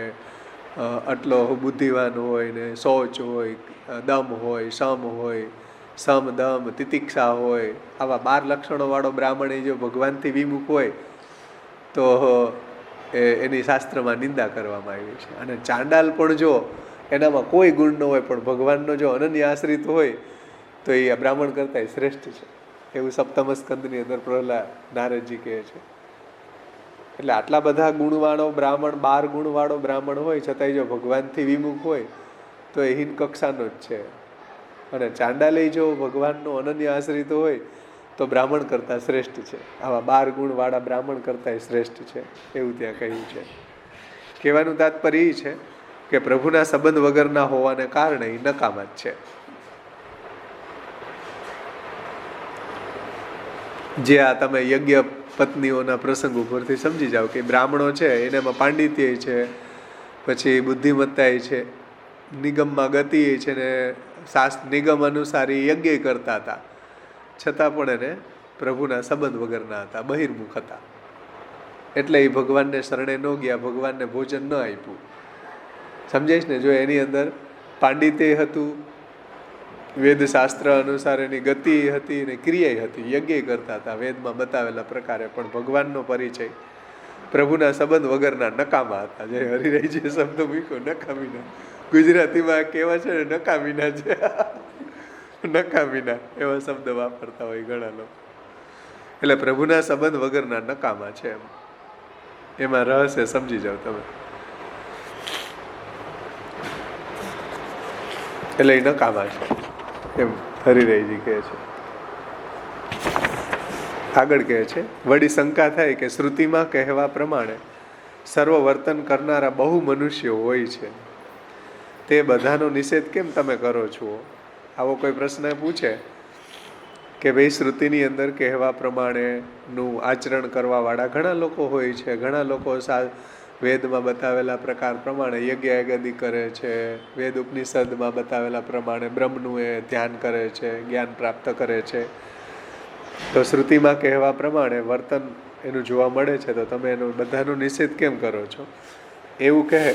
આટલો બુદ્ધિવાન હોય ને, શૌચ હોય, દમ હોય, સમ હોય, સમ દમ તિતિક્ષા હોય, આવા 12 લક્ષણો વાળો બ્રાહ્મણ જો ભગવાનથી વિમુખ હોય તો એની શાસ્ત્રમાં નિંદા કરવામાં આવી છે. અને ચાંડાલ પણ જો એનામાં કોઈ ગુણ ન હોય પણ ભગવાનનો જો અનન્ય આશ્રિત હોય તો એ આ બ્રાહ્મણ કરતાં શ્રેષ્ઠ છે, એવું સપ્તમ સ્કંદની અંદર પ્રહલાદ નારદજી કહે છે. એટલે આટલા બધા ગુણવાળો બ્રાહ્મણ, 12 ગુણવાળો બ્રાહ્મણ હોય છતાંય જો ભગવાનથી વિમુખ હોય તો એ હીન કક્ષાનો જ છે. અને ચાંડાલે જો ભગવાનનો અનન્ય આશ્રિત હોય તો બ્રાહ્મણ કરતાં શ્રેષ્ઠ છે. આવા 12 ગુણવાળા બ્રાહ્મણ કરતાં શ્રેષ્ઠ છે, એવું ત્યાં કહ્યું છે. કહેવાનું તાત્પર્ય એ છે કે પ્રભુના સંબંધ વગરના હોવાને કારણે એ નકામા જ છે. જે આ તમે યજ્ઞ પત્નીઓના પ્રસંગ ઉપરથી સમજી જાઓ કે બ્રાહ્મણો છે એનામાં પાંડિત્ય છે, પછી બુદ્ધિમત્તા છે, નિગમમાં ગતિ છે ને નિગમ અનુસાર યજ્ઞ કરતા હતા, છતાં પણ એને પ્રભુના સંબંધ વગરના હતા, બહિર્મુખ હતા. એટલે એ ભગવાનને શરણે ન ગયા, ભગવાનને ભોજન ન આપ્યું. સમજાઈશ ને? જો એની અંદર પાંડિત્ય હતું, વેદશાસ્ત્ર અનુસાર એની ગતિ હતી ને ક્રિયા હતી, યજ્ઞ કરતા હતા વેદમાં બતાવેલા પ્રકારે, પણ ભગવાનનો પરિચય પ્રભુના સંબંધ વગરના નકામા હતા. જે હરિરાયજીએ શબ્દ મૂક્યો નકામીના, ગુજરાતીમાં કેવા છે ને નકામીના છે, નકામીના એવા શબ્દ વાપરતા હોય ઘણા લોકો. એટલે પ્રભુના સંબંધ વગરના નકામા છે એમ. એમાં રહસ્ય સમજી જાઓ તમે. એટલે એ નકામા છે એમ હરિરાયજી કહે છે. આગળ કહે છે, વળી શંકા થાય કે શ્રુતિમાં કહેવા પ્રમાણે સર્વ વર્તન કરનારા બહુ મનુષ્યો હોય છે, તે બધાનો નિષેધ કેમ તમે કરો છો? આવો કોઈ પ્રશ્ન પૂછે કે ભાઈ શ્રુતિની અંદર કહેવા પ્રમાણેનું આચરણ કરવાવાળા ઘણા લોકો હોય છે. ઘણા લોકો વેદમાં બતાવેલા પ્રકાર પ્રમાણે યજ્ઞ યાગાદિ કરે છે, વેદ ઉપનિષદમાં બતાવેલા પ્રમાણે બ્રહ્મનું એ ધ્યાન કરે છે, જ્ઞાન પ્રાપ્ત કરે છે. તો શ્રુતિમાં કહેવા પ્રમાણે વર્તન એનું જોવા મળે છે, તો તમે એનો બધાનો નિષેધ કેમ કરો છો? એવું કહે.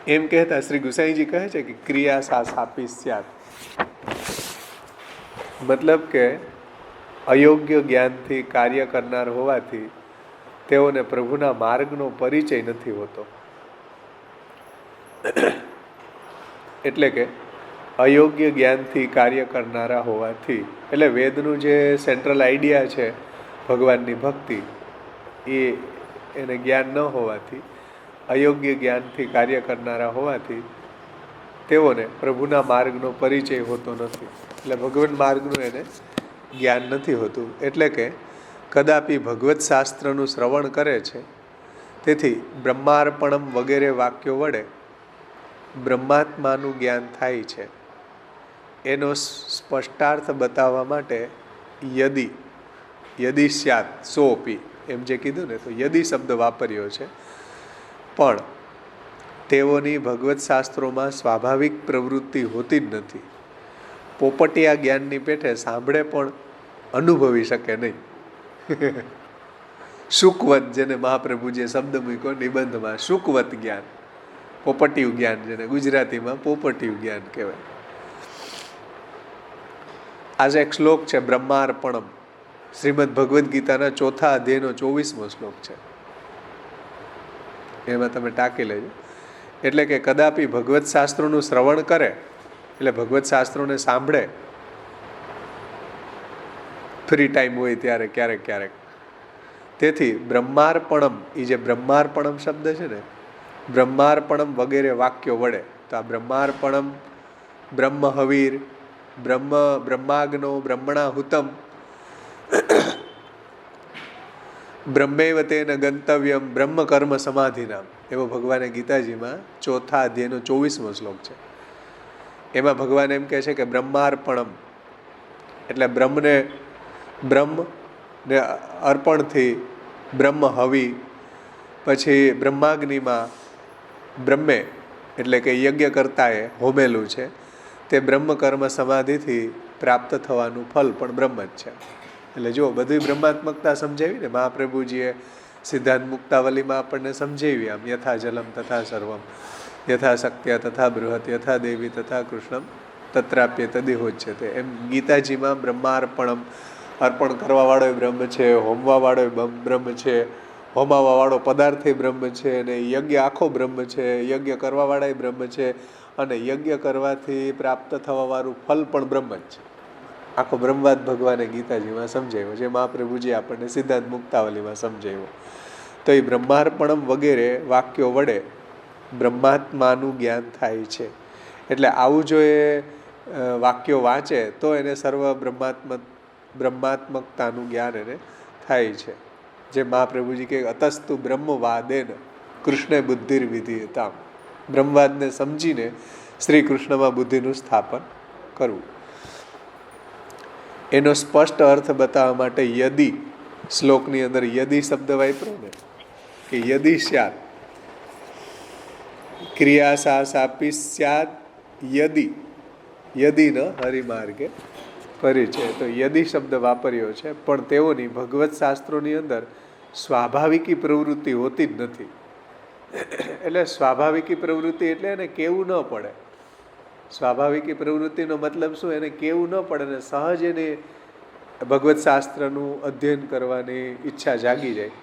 એમ કહેતા શ્રી ગુસાઈજી કહે છે કે ક્રિયા સા સાપી સ્યાત, મતલબ કે અયોગ્ય જ્ઞાનથી કાર્ય કરનાર હોવાથી તેઓને પ્રભુના માર્ગનો પરિચય નથી હોતો. એટલે કે અયોગ્ય જ્ઞાનથી કાર્ય કરનારા હોવાથી, એટલે વેદનું જે સેન્ટ્રલ આઈડિયા છે ભગવાનની ભક્તિ, એને જ્ઞાન ન હોવાથી, અયોગ્ય જ્ઞાનથી કાર્ય કરનારા હોવાથી તેઓને પ્રભુના માર્ગનો પરિચય હોતો નથી. એટલે ભગવાન માર્ગનું એને જ્ઞાન નથી હોતું. એટલે કે કદાપી ભગવત શાસ્ત્રનું શ્રવણ કરે છે, તેથી બ્રહ્માર્પણમ વગેરે વાક્યો વડે બ્રહ્માત્માનું જ્ઞાન થાય છે. એનો સ્પષ્ટાર્થ બતાવવા માટે યદિ સ્યાત સોપી, એમ જે કીધું ને, તો યદિ શબ્દ વાપર્યો છે. પણ તેઓની ભગવત શાસ્ત્રોમાં સ્વાભાવિક પ્રવૃત્તિ હોતી જ નથી. પોપટિયા જ્ઞાનની પેઠે સાંભળે પણ અનુભવી શકે નહીં. શુકવત, જેને મહાપ્રભુજીએ શબ્દ મૂક્યો નિબંધમાં, શુકવત જ્ઞાન, પોપટિયું જ્ઞાન, જેને ગુજરાતીમાં પોપટિયું જ્ઞાન કહેવાય. આજે એક શ્લોક છે બ્રહ્માર્પણમ, શ્રીમદ ભગવદ્ ગીતાના 4થા અધ્યાયનો 24મો શ્લોક છે. એમાં તમે ટાંકી લેજો. એટલે કે કદાપી ભગવત શાસ્ત્રોનું શ્રવણ કરે, એટલે ભગવત શાસ્ત્રોને સાંભળે ફ્રી ટાઈમ હોય ત્યારે ક્યારેક ક્યારેક. તેથી બ્રહ્માર્પણમ, એ જે બ્રહ્માર્પણમ શબ્દ છે ને, બ્રહ્માર્પણમ વગેરે વાક્યો વડે, તો આ બ્રહ્માર્પણમ, બ્રહ્મ હવીર, બ્રહ્માગ્નો, બ્રહ્મણાહુતમ, બ્રહ્મૈવ તેન ગંતવ્યમ, બ્રહ્મ કર્મ સમાધિનામ, એવો ભગવાને ગીતાજીમાં 4થા અધ્યાયનો 24મો શ્લોક છે. એમાં ભગવાન એમ કહે છે કે બ્રહ્માર્પણમ એટલે બ્રહ્મ ને અર્પણથી બ્રહ્મ હવી, પછી બ્રહ્માગ્નિમાં બ્રહ્મે એટલે કે યજ્ઞ કરતાએ હોમેલું છે, તે બ્રહ્મ કર્મ સમાધિથી પ્રાપ્ત થવાનું ફલ પણ બ્રહ્મ જ છે. એટલે જો બધી બ્રહ્માત્મકતા સમજાવી ને મહાપ્રભુજીએ સિદ્ધાંત મુક્તાવલીમાં આપણને સમજાવી. આમ યથા જલમ તથા સર્વમ, યથા શક્ત્યા તથા બૃહત, યથા દેવી તથા કૃષ્ણમ તત્રાપ્ય તદિહોચ્યતે. એમ ગીતાજીમાં બ્રહ્માર્પણમ, અર્પણ કરવાવાળો બ્રહ્મ છે, હોમવાવાળો બ્રહ્મ છે, હોમાવાવાળો પદાર્થે બ્રહ્મ છે, અને યજ્ઞ આખો બ્રહ્મ છે, યજ્ઞ કરવાવાળા બ્રહ્મ છે, અને યજ્ઞ કરવાથી પ્રાપ્ત થવાવાળું ફલ પણ બ્રહ્મ જ છે. આખો બ્રહ્મવાદ ભગવાને ગીતાજીમાં સમજાવ્યો, જે મહાપ્રભુજી આપણને સિદ્ધાંત મુક્તાવલીમાં સમજાવ્યો. તો એ બ્રહ્માર્પણમ વગેરે વાક્યો વડે બ્રહ્માત્માનું જ્ઞાન થાય છે. એટલે આવું જો એ વાક્યો વાંચે તો એને સર્વ બ્રહ્માત્મકતાનું જ્ઞાન એને થાય છે. જે મહાપ્રભુજી કે અતસ્તુ બ્રહ્મવાદેન કૃષ્ણે બુદ્ધિર વિધિયતામ, બ્રહ્મવાદને સમજીને શ્રી કૃષ્ણમાં બુદ્ધિનું સ્થાપન કરવું. એનો સ્પષ્ટ અર્થ બતાવવા માટે યદિ, શ્લોકની અંદર યદિ શબ્દ વાપર્યો ને, કે યદિ સ્યાત ક્રિયા સા સાપી સ્યાત, યદિ ન હરિમાર્ગે પરિચય, તો યદિ શબ્દ વાપર્યો છે. પણ તેઓની ભગવત શાસ્ત્રોની અંદર સ્વાભાવિકી પ્રવૃત્તિ હોતી જ નથી. એટલે સ્વાભાવિકી પ્રવૃત્તિ એટલે એને કેવું ન પડે. સ્વાભાવિકી પ્રવૃત્તિનો મતલબ શું? એને કેવું ન પડે ને સહજ એને ભગવત શાસ્ત્રનું અધ્યયન કરવાની ઈચ્છા જાગી જાય,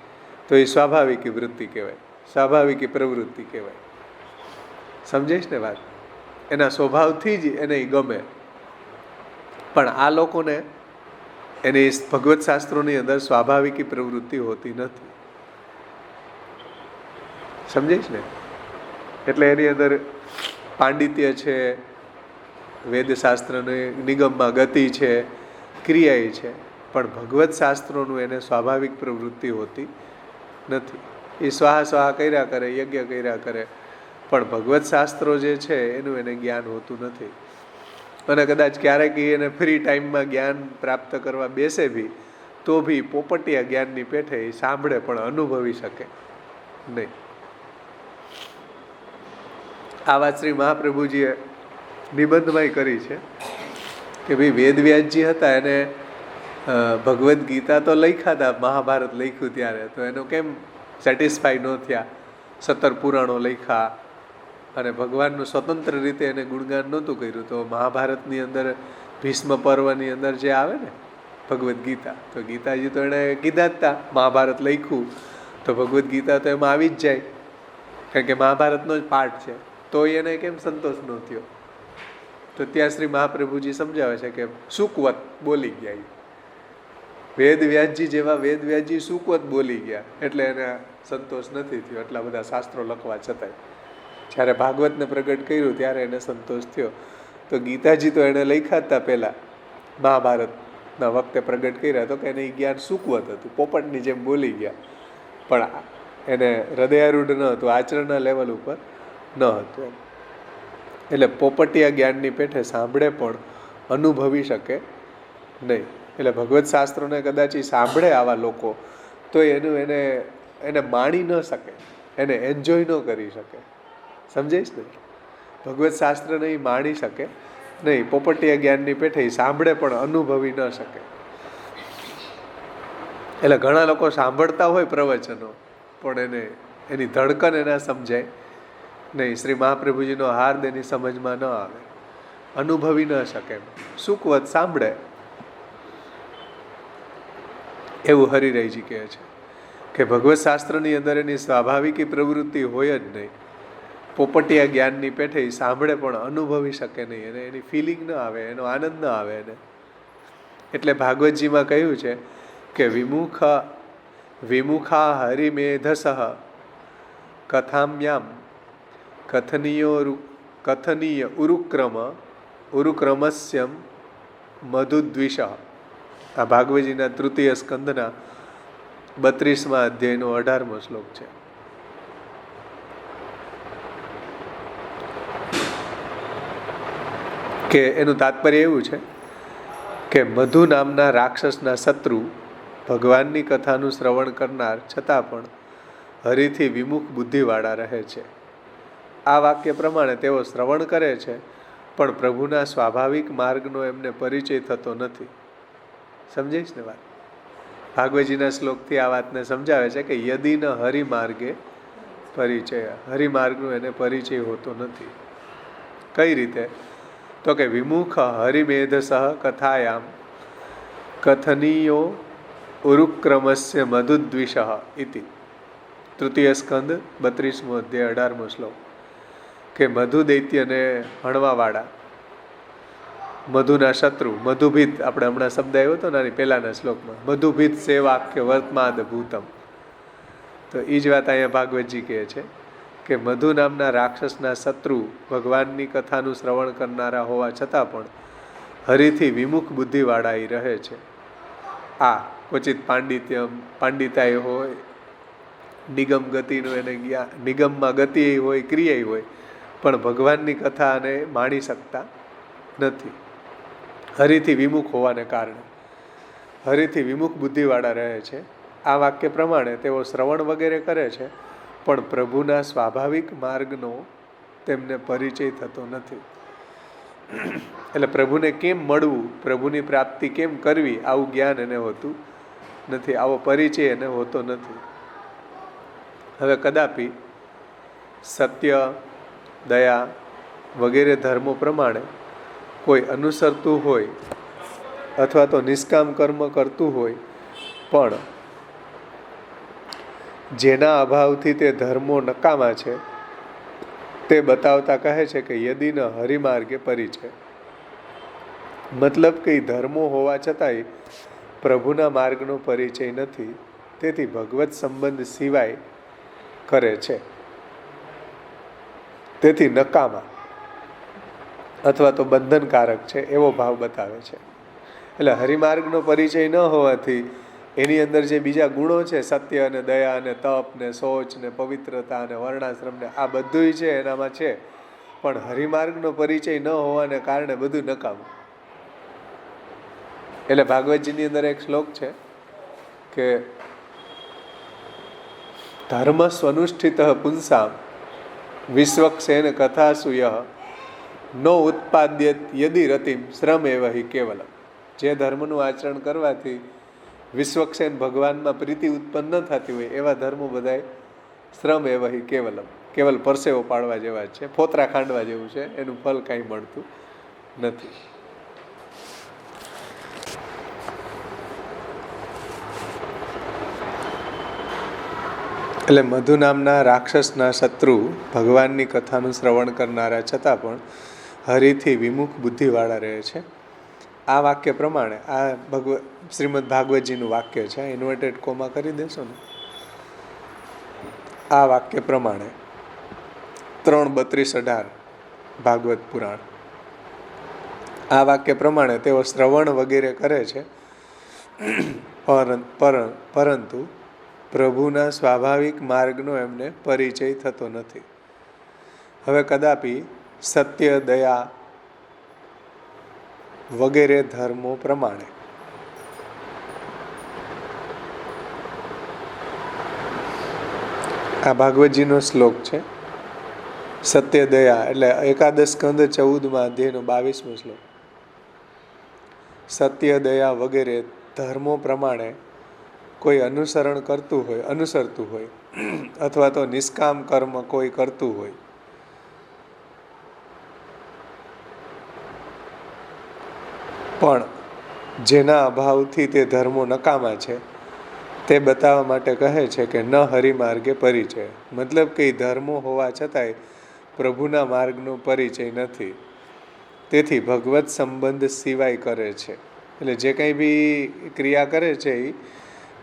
તો એ સ્વાભાવિકી વૃત્તિ કહેવાય, સ્વાભાવિકી પ્રવૃત્તિ કહેવાય. સમજેશ ને વાત? એના સ્વભાવથી જ એને ગમે. પણ આ લોકોને એની ભગવત શાસ્ત્રોની અંદર સ્વાભાવિકી પ્રવૃત્તિ હોતી નથી. સમજેશ ને? એટલે એની અંદર પાંડિત્ય છે, વેદશાસ્ત્રની નિગમમાં ગતિ છે, ક્રિયા છે, પણ ભગવત શાસ્ત્રોનું એને સ્વાભાવિક પ્રવૃત્તિ હોતી નથી. એ સ્વાહા સ્વાહા કર્યા કરે, યજ્ઞ કર્યા કરે, પણ ભગવત શાસ્ત્રો જે છે એનું એને જ્ઞાન હોતું નથી. અને કદાચ ક્યારેક એને ફ્રી ટાઈમમાં જ્ઞાન પ્રાપ્ત કરવા બેસે બી તો બી પોપટિયા જ્ઞાનની પેઠે એ સાંભળે પણ અનુભવી શકે નહીં. આ વાત શ્રી મહાપ્રભુજીએ નિબંધમાં કરી છે કે ભાઈ વેદવ્યાસજી હતા, એને ભગવદ્ ગીતા તો લખ્યા હતા, મહાભારત લખ્યું ત્યારે તો એનો કેમ સેટિસ્ફાઈ ન થયા. 17 પુરાણો લખ્યા અને ભગવાનનું સ્વતંત્ર રીતે એને ગુણગાન નહોતું કર્યું. તો મહાભારતની અંદર ભીષ્મ પર્વની અંદર જે આવે ને ભગવદ્ ગીતા, તો ગીતાજી તો એણે કીધા જ હતા, મહાભારત લખ્યું તો ભગવદ્ ગીતા તો એમાં આવી જ જાય, કારણ કે મહાભારતનો જ પાઠ છે. તો એને કેમ સંતોષ ન થયો? તો ત્યાં શ્રી મહાપ્રભુજી સમજાવે છે કે સુકવત બોલી ગયા. વેદવ્યાસજી જેવા વેદવ્યાસજી સુકવત બોલી ગયા એટલે એને સંતોષ નથી થયો, એટલા બધા શાસ્ત્રો લખવા છતાંય. જ્યારે ભાગવતને પ્રગટ કર્યું ત્યારે એને સંતોષ થયો. તો ગીતાજી તો એને લખ્યા હતા પહેલાં, મહાભારતના વખતે પ્રગટ કર્યા તો કે એને જ્ઞાન સુકવત હતું, પોપટની જેમ બોલી ગયા, પણ એને હૃદયારૂઢ ન હતું, આચરણના લેવલ ઉપર ન હતું. એટલે પોપટિયા જ્ઞાનની પેઠે સાંભળે પણ અનુભવી શકે નહીં. એટલે ભગવત શાસ્ત્રોને કદાચ સાંભળે આવા લોકો તો એને માણી ન શકે, એને એન્જોય ન કરી શકે. સમજાઈશ ને? ભગવત શાસ્ત્રને એ માણી શકે નહીં, પોપટિયા જ્ઞાનની પેઠે સાંભળે પણ અનુભવી ન શકે. એટલે ઘણા લોકો સાંભળતા હોય પ્રવચનો પણ એની ધડકન એના સમજાય નહીં. શ્રી મહાપ્રભુજીનો હાર્દ એની સમજમાં ન આવે, અનુભવી ન શકે. સુકવત સાંભળે એવું હરિરાયજી કહે છે કે ભગવત શાસ્ત્રની અંદર એની સ્વાભાવિક પ્રવૃત્તિ હોય જ નહીં. પોપટિયા જ્ઞાનની પેઠે સાંભળે પણ અનુભવી શકે નહીં, એને એની ફિલિંગ ન આવે, એનો આનંદ ન આવે એને. એટલે ભાગવતજીમાં કહ્યું છે કે વિમુખા હરિમેધસઃ કથામ્યામ કથનીય ઉરુક્રમસ્યમ મધુદ્વિષ. આ ભાગવતજીના તૃતીય સ્કંદના 32મા અધ્યાયનો 18મો શ્લોક છે. કે એનું તાત્પર્ય એવું છે કે મધુ નામના રાક્ષસના શત્રુ ભગવાનની કથાનું શ્રવણ કરનાર છતાં પણ હરિથી વિમુખ બુદ્ધિવાળા રહે છે. આ વાક્ય પ્રમાણે તેઓ શ્રવણ કરે છે પણ પ્રભુના સ્વાભાવિક માર્ગનો એમને પરિચય થતો નથી. સમજાઈશ ને વાત? ભાગવતજીના શ્લોકથી આ વાતને સમજાવે છે કે યદિ ન હરિમાર્ગે પરિચય, હરિમાર્ગનો એને પરિચય હોતો નથી. કઈ રીતે? તો કે વિમુખ હરિમેધસઃ કથાયામ કથનીયો ઉરુક્રમસ્ય મધુદ્વિષ ઇતિ. તૃતીય સ્કંદ 32મો અધ્યાય 18મો શ્લોક. કે મધુ દૈત્યને હણવાવાળા, મધુના શત્રુ, મધુભીત, આપણે હમણાં શબ્દ આવ્યો હતો ને પહેલાના શ્લોકમાં, મધુભીત સેવાક્ય વર્તમાદ ભૂતમ. તો એ જ વાત અહીંયા ભાગવતજી કહે છે કે મધુ નામના રાક્ષસના શત્રુ ભગવાનની કથાનું શ્રવણ કરનારા હોવા છતાં પણ હરિથી વિમુખ બુદ્ધિવાળા એ રહે છે. આ ક્વચિત પાંડિતાય હોય, નિગમ ગતિનું એને નિગમમાં ગતિ હોય, ક્રિયા હોય, પણ ભગવાનની કથાને માણી શકતા નથી. હરિથી વિમુખ હોવાને કારણે હરિથી વિમુખ બુદ્ધિવાળા રહે છે. આ વાક્ય પ્રમાણે તેઓ શ્રવણ વગેરે કરે છે પણ પ્રભુના સ્વાભાવિક માર્ગનો તેમને પરિચય થતો નથી. એટલે પ્રભુને કેમ મળવું, પ્રભુની પ્રાપ્તિ કેમ કરવી, આવું જ્ઞાન એને હોતું નથી, આવો પરિચય એને હોતો નથી. હવે કદાપી સત્ય, દયા વગેરે ધર્મો પ્રમાણે કોઈ અનુસરતું હોય અથવા તો નિષ્કામ કર્મ કરતું હોય પણ જેના અભાવથી તે ધર્મો નકામા છે તે બતાવતા કહે છે કે યદિ ન હરિમાર્ગે પરિચય. મતલબ કે ધર્મો હોવા છતાંય પ્રભુના માર્ગનો પરિચય નથી, તેથી ભગવત સંબંધ સિવાય કરે છે, તેથી નકામા અથવા તો બંધનકારક છે એવો ભાવ બતાવે છે. એટલે હરિમાર્ગનો પરિચય ન હોવાથી એની અંદર જે બીજા ગુણો છે, સત્ય અને દયા અને તપ ને શૌચ ને પવિત્રતા અને વર્ણાશ્રમ ને આ બધુંય છે એનામાં છે, પણ હરિમાર્ગનો પરિચય ન હોવાને કારણે બધું નકામું. એટલે ભાગવતજીની અંદર એક શ્લોક છે કે ધર્મ સ્વનુષ્ઠિત પુંસામ વિશ્વક્ષેન કથાસુય નો ઉત્પાદ્ય યદિ રતિમ શ્રમ એવ હિ કેવલમ. જે ધર્મનું આચરણ કરવાથી વિશ્વક્ષેન ભગવાનમાં પ્રીતિ ઉત્પન્ન ન થતી હોય એવા ધર્મો બધાય શ્રમ એવ હિ કેવલમ, કેવલ પરસેવો પાડવા જેવા જ છે, ફોતરા ખાંડવા જેવું છે, એનું ફલ કાંઈ મળતું નથી. એટલે મધુ નામના રાક્ષસના શત્રુ ભગવાનની કથાનું શ્રવણ કરનારા છતાં પણ હરિથી વિમુખ બુદ્ધિવાળા રહે છે. આ વાક્ય પ્રમાણે આ શ્રીમદ ભાગવતજીનું વાક્ય છે, ઇન્વર્ટેડ કોમા કરી દેશો ને. આ વાક્ય પ્રમાણે 3:32-18 ભાગવત પુરાણ, આ વાક્ય પ્રમાણે તેઓ શ્રવણ વગેરે કરે છે, પરંતુ પ્રભુના સ્વાભાવિક માર્ગનો એમને પરિચય થતો નથી. હવે કદાપી સત્ય, દયા વગેરે ધર્મો પ્રમાણે આ ભાગવતજીનો શ્લોક છે. સત્ય દયા એટલે એકાદશ સ્કંદ 14મા અધ્યાયનો 22મો શ્લોક. સત્ય દયા વગેરે ધર્મો પ્રમાણે કોઈ અનુસરતું હોય અથવા તો નિષ્કામ કર્મ કોઈ કરતું હોય, પણ જેના અભાવથી તે ધર્મો નકામા છે તે બતાવવા માટે કહે છે કે ન હરિમાર્ગે પરિચય. મતલબ કે ધર્મો હોવા છતાંય પ્રભુના માર્ગનો પરિચય નથી, તેથી ભગવત સંબંધ સિવાય કરે છે. એટલે જે કંઈ બી ક્રિયા કરે છે એ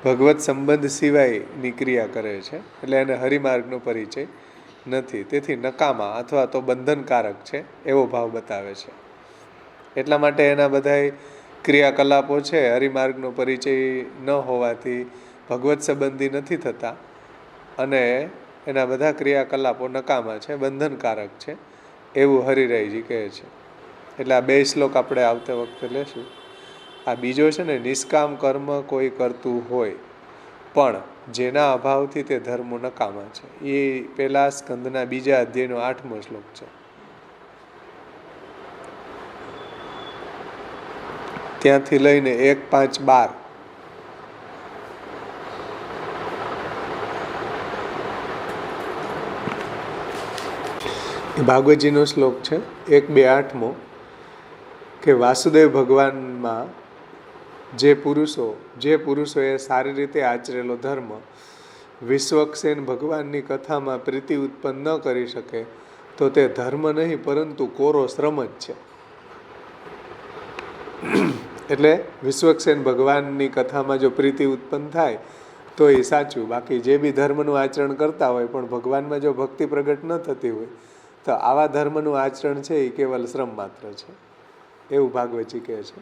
ભગવત સંબંધ સિવાયની ક્રિયા કરે છે, એટલે એને હરિમાર્ગનો પરિચય નથી, તેથી નકામા અથવા તો બંધનકારક છે એવો ભાવ બતાવે છે. એટલા માટે એના બધા ક્રિયાકલાપો છે હરિમાર્ગનો પરિચય ન હોવાથી ભગવત સંબંધી નથી થતા, અને એના બધા ક્રિયાકલાપો નકામા છે, બંધનકારક છે એવું હરિરાયજી કહે છે. એટલે આ 2 શ્લોક આપણે આવતા વખતે લેશું. આ બીજો છે ને, નિષ્કામ કર્મ કોઈ કરતું હોય પણ જેના અભાવથી તે ધર્મો નકામા છે, એ પહેલા સ્કંદના 2 અધ્યાયનો 8મો શ્લોક છે. ત્યાંથી લઈને 1:5-12 એ ભાગવતજીનો શ્લોક છે. 1:2-8મો કે વાસુદેવ ભગવાનમાં જે પુરુષોએ સારી રીતે આચરેલો ધર્મ વિશ્વક્ષેન ભગવાનની કથામાં પ્રીતિ ઉત્પન્ન ન કરી શકે તો તે ધર્મ નહીં પરંતુ કોરો શ્રમ જ છે. એટલે વિશ્વક્ષેન ભગવાનની કથામાં જો પ્રીતિ ઉત્પન્ન થાય તો એ સાચું. બાકી જે બી ધર્મનું આચરણ કરતા હોય પણ ભગવાનમાં જો ભક્તિ પ્રગટ ન થતી હોય તો આવા ધર્મનું આચરણ છે એ કેવલ શ્રમ માત્ર છે, એવું ભાગવતજી કહે છે.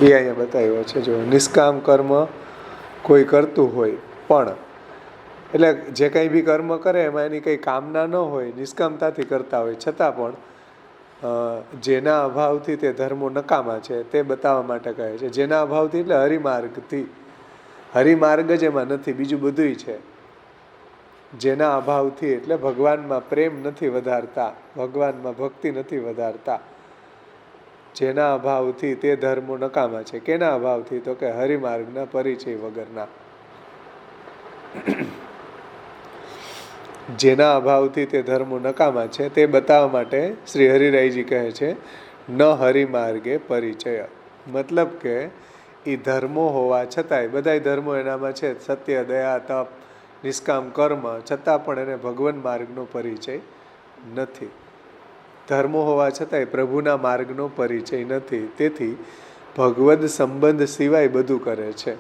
એ અહીંયા બતાવ્યો છે. જો નિષ્કામ કર્મ કોઈ કરતું હોય પણ, એટલે જે કંઈ બી કર્મ કરે એમાં એની કંઈ કામના ન હોય, નિષ્કામતાથી કરતા હોય છતાં પણ જેના અભાવથી તે ધર્મો નકામા છે તે બતાવવા માટે કહે છે. જેના અભાવથી એટલે હરિમાર્ગથી, હરિમાર્ગ જ એમાં નથી, બીજું બધુંય છે. જેના અભાવથી એટલે ભગવાનમાં પ્રેમ નથી વધારતા, ભગવાનમાં ભક્તિ નથી વધારતા, જેના અભાવથી તે ધર્મો નકામા છે. કેના અભાવથી? તો કે હરિમાર્ગના પરિચય વગરના. જેના અભાવથી તે ધર્મો નકામા છે તે બતાવવા માટે શ્રી હરિરાયજી કહે છે ન હરિમાર્ગે પરિચય. મતલબ કે એ ધર્મો હોવા છતાંય, બધાય ધર્મો એનામાં છે, સત્ય, દયા, તપ, નિષ્કામ કર્મ, છતાં પણ એને ભગવાન માર્ગનો પરિચય નથી. ધર્મો હોવા છતાંય પ્રભુના માર્ગનો પરિચય નથી, તેથી ભગવદ સંબંધ સિવાય બધું કરે છે,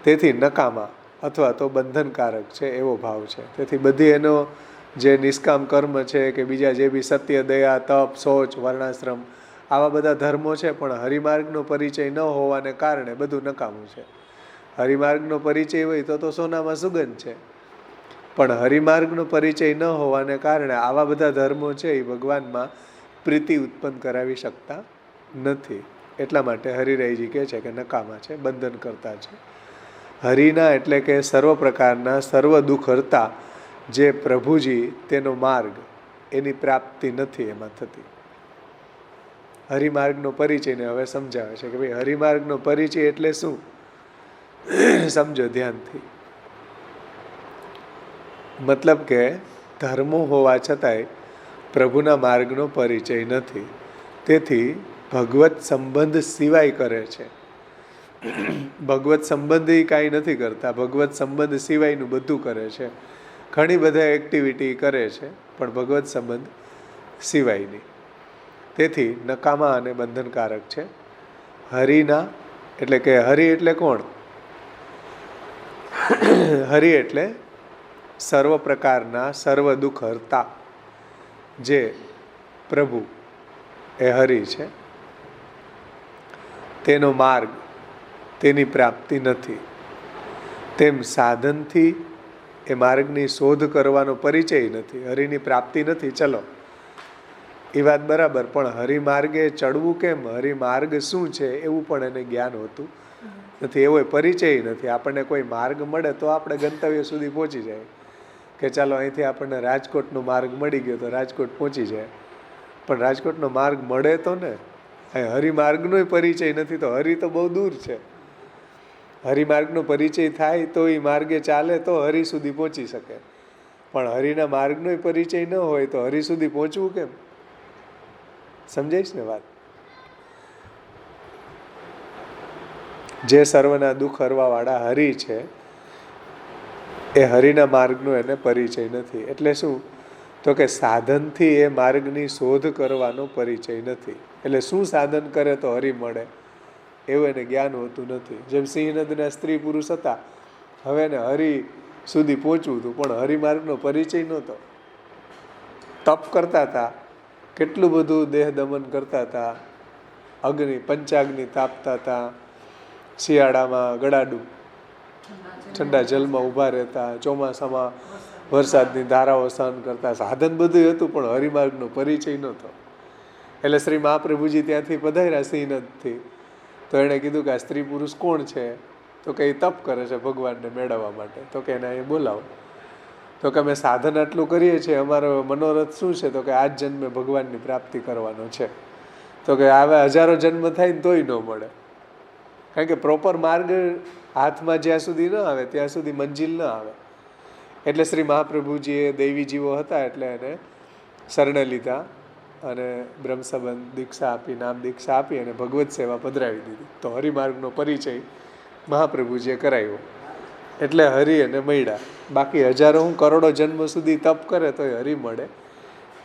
તેથી નકામા અથવા તો બંધનકારક છે એવો ભાવ છે. તેથી બધી એનો જે નિષ્કામ કર્મ છે કે બીજા જે બી સત્ય, દયા, તપ, શૌચ, વર્ણાશ્રમ આવા બધા ધર્મો છે, પણ હરિમાર્ગનો પરિચય ન હોવાને કારણે બધું નકામું છે. હરિમાર્ગનો પરિચય હોય તો સોનામાં સુગંધ છે, પણ હરિમાર્ગનો પરિચય ન હોવાને કારણે આવા બધા ધર્મો છે એ ભગવાનમાં પ્રીતિ ઉત્પન્ન કરાવી શકતા નથી. એટલા માટે હરિરાયજી કહે છે કે નકામા છે, બંધન કરતા છે. હરિના એટલે કે સર્વ પ્રકારના સર્વ દુઃખ હરતા જે પ્રભુજી, તેનો માર્ગ, એની પ્રાપ્તિ નથી એમાં થતી. હરિમાર્ગનો પરિચયને હવે સમજાવે છે કે ભાઈ હરિમાર્ગનો પરિચય એટલે શું, સમજો ધ્યાનથી. મતલબ કે ધર્મો હોવા છતાંય પ્રભુના માર્ગનો પરિચય નથી, તેથી ભગવત સંબંધ સિવાય કરે છે. ભગવત સંબંધ એ કાંઈ નથી કરતા, ભગવત સંબંધ સિવાયનું બધું કરે છે. ઘણી બધા એક્ટિવિટી કરે છે, પણ ભગવત સંબંધ સિવાયની. તેથી નકામા અને બંધનકારક છે. હરિના એટલે કે હરિ એટલે કોણ? હરિ એટલે સર્વ પ્રકારના સર્વ દુઃખ હરતા જે પ્રભુ એ હરિ છે. તેનો માર્ગ, તેની પ્રાપ્તિ નથી. તેમ સાધનથી એ માર્ગની શોધ કરવાનો પરિચય નથી, હરિની પ્રાપ્તિ નથી. ચલો એ વાત બરાબર, પણ હરિમાર્ગે ચડવું કેમ, હરિમાર્ગ શું છે એવું પણ એને જ્ઞાન હોતું નથી, એવો પરિચય નથી. આપણને કોઈ માર્ગ મળે તો આપણે ગંતવ્ય સુધી પહોંચી જાય, કે ચાલો અહીંથી આપણને રાજકોટનો માર્ગ મળી ગયો તો રાજકોટ પહોંચી જાય. પણ રાજકોટનો માર્ગ મળે તો ને, હરિમાર્ગનો પરિચય નથી તો હરિ તો બહુ દૂર છે. હરિમાર્ગનો પરિચય થાય તો એ માર્ગે ચાલે તો હરિ સુધી પહોંચી શકે, પણ હરિના માર્ગનો પરિચય ન હોય તો હરિ સુધી પહોંચવું કેમ? સમજાઈશ ને વાત? જે સર્વના દુઃખ હરવા વાળા હરિ છે એ હરિના માર્ગનો એને પરિચય નથી. એટલે શું? તો કે સાધનથી એ માર્ગની શોધ કરવાનો પરિચય નથી. એટલે શું સાધન કરે તો હરિ મળે એવું એને જ્ઞાન હોતું નથી. જેમ સિંહનદના સ્ત્રી પુરુષ હતા, હવે એને હરિ સુધી પહોંચવું હતું, પણ હરિમાર્ગનો પરિચય નહોતો. તપ કરતા હતા, કેટલું બધું દેહ દમન કરતા હતા, અગ્નિ પંચાગ્નિ તાપતા હતા, શિયાળામાં ગળાડૂબ ઠંડા જલમાં ઊભા રહેતા, ચોમાસામાં વરસાદની ધારાઓ સહન કરતા. સાધન બધું હતું, પણ હરિમાર્ગનો પરિચય નહોતો. એટલે શ્રી મહાપ્રભુજી ત્યાંથી પધાર્યા સિંહનદથી, તો એણે કીધું કે આ સ્ત્રી પુરુષ કોણ છે? તો કે એ તપ કરે છે ભગવાનને મેળવવા માટે. તો કે એને અહીં બોલાવો. તો કે અમે સાધન આટલું કરીએ છીએ, અમારો મનોરથ શું છે? તો કે આ જ જન્મે ભગવાનની પ્રાપ્તિ કરવાનો છે. તો કે આવા હજારો જન્મ થાય ને તોય ન મળે, કારણ કે પ્રોપર માર્ગ હાથમાં જ્યાં સુધી ન આવે ત્યાં સુધી મંજિલ ન આવે. એટલે શ્રી મહાપ્રભુજીએ દૈવી જીવો હતા એટલે એને શરણે લીધા અને બ્રહ્મસંબંધ દીક્ષા આપી, નામ દીક્ષા આપી અને ભગવત સેવા પધરાવી દીધી. તો હરિમાર્ગનો પરિચય મહાપ્રભુજીએ કરાવ્યો, એટલે હરિ એને મળ્યા. બાકી હજારો કરોડો જન્મ સુધી તપ કરે તો એ હરિ મળે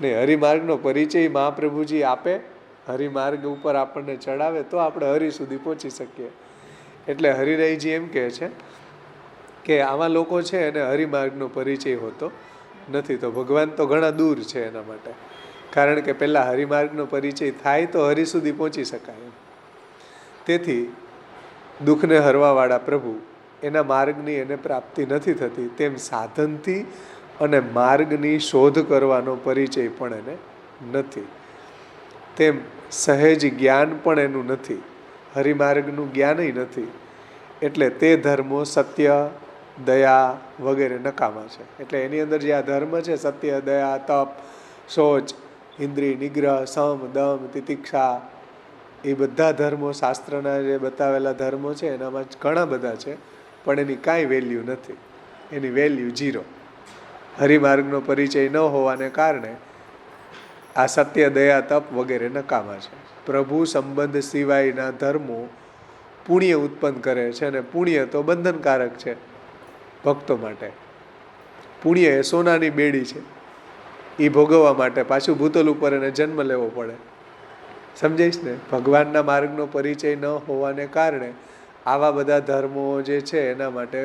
નહીં. હરિમાર્ગનો પરિચય મહાપ્રભુજી આપે, હરિમાર્ગ ઉપર આપણને ચડાવે તો આપણે હરિ સુધી પહોંચી શકીએ. એટલે હરિરાયજી એમ કહે છે કે આવા લોકો છે એને હરિમાર્ગનો પરિચય હોતો નથી. તો ભગવાન તો ઘણા દૂર છે એના માટે, કારણ કે પહેલાં હરિમાર્ગનો પરિચય થાય તો હરિ સુધી પહોંચી શકાય. તેથી દુઃખને હરવાવાળા પ્રભુ, એના માર્ગની એને પ્રાપ્તિ નથી થતી. તેમ સાધનથી અને માર્ગની શોધ કરવાનો પરિચય પણ એને નથી. તેમ સહેજ જ્ઞાન પણ એનું નથી, હરિમાર્ગનું જ્ઞાનય નથી. એટલે તે ધર્મો સત્ય, દયા વગેરે નકામા છે. એટલે એની અંદર જે આ ધર્મ છે, સત્ય, દયા, તપ, શૌચ, ઇન્દ્રિય નિગ્રહ, સમ, દમ, તિતિક્ષા, એ બધા ધર્મો, શાસ્ત્રના જે બતાવેલા ધર્મો છે એનામાં ઘણા બધા છે, પણ એની કાંઈ વેલ્યુ નથી. એની વેલ્યુ 0. હરિમાર્ગનો પરિચય ન હોવાને કારણે આ સત્ય, દયા, તપ વગેરે નકામા છે. પ્રભુ સંબંધ સિવાયના ધર્મો પુણ્ય ઉત્પન્ન કરે છે, અને પુણ્ય તો બંધનકારક છે ભક્તો માટે. પુણ્ય એ સોનાની બેડી છે, એ ભોગવવા માટે પાછું ભૂતલ ઉપર એને જન્મ લેવો પડે. સમજાઈશ ને? ભગવાનના માર્ગનો પરિચય ન હોવાને કારણે આવા બધા ધર્મો જે છે એના માટે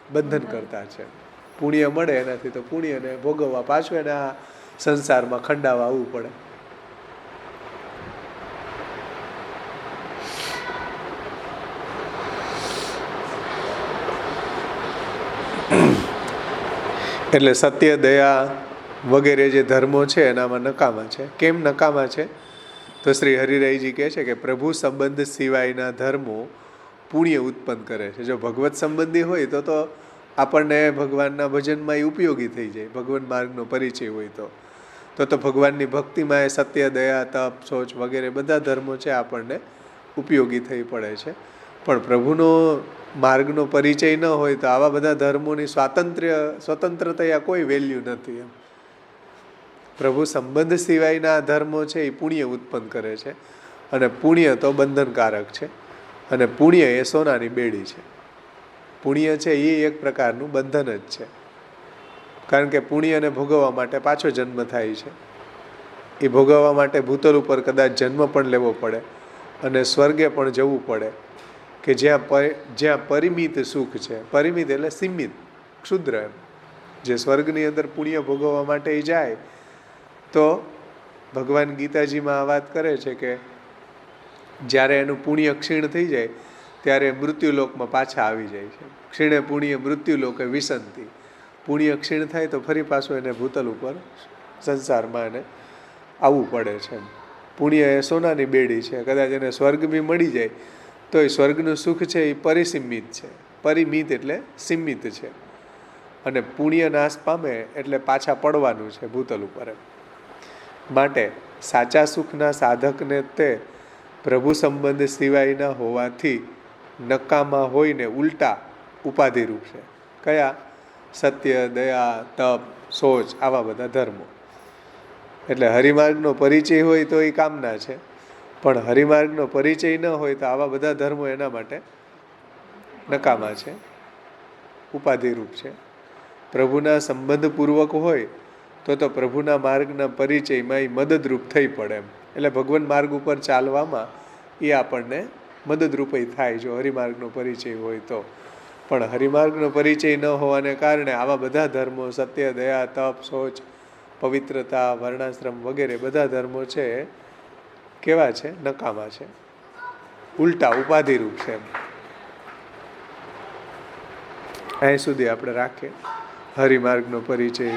બંધન કરતા છે. પુણ્ય મળે એનાથી તો પુણ્યને ભોગવવા પાછું એને આ સંસારમાં ખંડાવા આવવું પડે. એટલે સત્ય, દયા વગેરે જે ધર્મો છે એનામાં નકામા છે. કેમ નકામા છે? તો શ્રી હરિરાયજી કહે છે કે પ્રભુ સંબંધ સિવાયના ધર્મો પુણ્ય ઉત્પન્ન કરે છે. જો ભગવત સંબંધી હોય તો આપણને ભગવાનના ભજનમાં એ ઉપયોગી થઈ જાય. ભગવાન માર્ગનો પરિચય હોય તો ભગવાનની ભક્તિમાં એ સત્ય, દયા, તપ, શૌચ વગેરે બધા ધર્મો છે આપણને ઉપયોગી થઈ પડે છે. પણ પ્રભુનો માર્ગનો પરિચય ન હોય તો આવા બધા ધર્મોની સ્વતંત્રતા કોઈ વેલ્યુ નથી એમ. પ્રભુ સંબંધ સિવાયના ધર્મો છે એ પુણ્ય ઉત્પન્ન કરે છે, અને પુણ્ય તો બંધનકારક છે, અને પુણ્ય એ સોનાની બેડી છે. પુણ્ય છે એ એક પ્રકારનું બંધન જ છે, કારણ કે પુણ્યને ભોગવવા માટે પાછો જન્મ થાય છે. એ ભોગવવા માટે ભૂતલ ઉપર કદાચ જન્મ પણ લેવો પડે અને સ્વર્ગે પણ જવું પડે, કે જ્યાં પરિમિત સુખ છે. પરિમિત એટલે સીમિત, ક્ષુદ્ર એમ. જે સ્વર્ગની અંદર પુણ્ય ભોગવવા માટે એ જાય તો ભગવાન ગીતાજીમાં આ વાત કરે છે કે જ્યારે એનું પુણ્ય ક્ષીણ થઈ જાય ત્યારે મૃત્યુલોકમાં પાછા આવી જાય છે. ક્ષીણે પુણ્ય મૃત્યુલોકે વિસંતિ. પુણ્ય ક્ષીણ થાય તો ફરી પાછું એને ભૂતલ ઉપર સંસારમાં એને આવવું પડે છે. પુણ્ય એ સોનાની બેડી છે. કદાચ એને સ્વર્ગ બી મળી જાય તો એ સ્વર્ગનું સુખ છે એ પરિસીમિત છે. પરિમિત એટલે સીમિત છે, અને પુણ્ય નાશ પામે એટલે પાછા પડવાનું છે ભૂતલ ઉપર. માટે સાચા સુખના સાધકને તે પ્રભુ સંબંધ સિવાયના હોવાથી નકામા હોઈને ઉલટા ઉપાધિરૂપ છે. કયા? સત્ય, દયા, તપ, શૌચ, આવા બધા ધર્મો. એટલે હરિમાર્ગનો પરિચય હોય તો એ કામના છે, પણ હરિમાર્ગનો પરિચય ન હોય તો આવા બધા ધર્મો એના માટે નકામા છે, ઉપાધિરૂપ છે. પ્રભુના સંબંધપૂર્વક હોય તો પ્રભુના માર્ગના પરિચયમાં એ મદદરૂપ થઈ પડે એમ. એટલે ભગવાન માર્ગ ઉપર ચાલવામાં એ આપણને મદદરૂપ થાય જો હરિમાર્ગનો પરિચય હોય તો. પણ હરિમાર્ગનો પરિચય ન હોવાને કારણે આવા બધા ધર્મો, સત્ય, દયા, તપ, શૌચ, પવિત્રતા, વર્ણાશ્રમ વગેરે બધા ધર્મો છે કેવા છે? નકામા છે, ઉલટા ઉપાધિરૂપ છે. અહીં સુધી આપણે રાખીએ હરિમાર્ગનો પરિચય.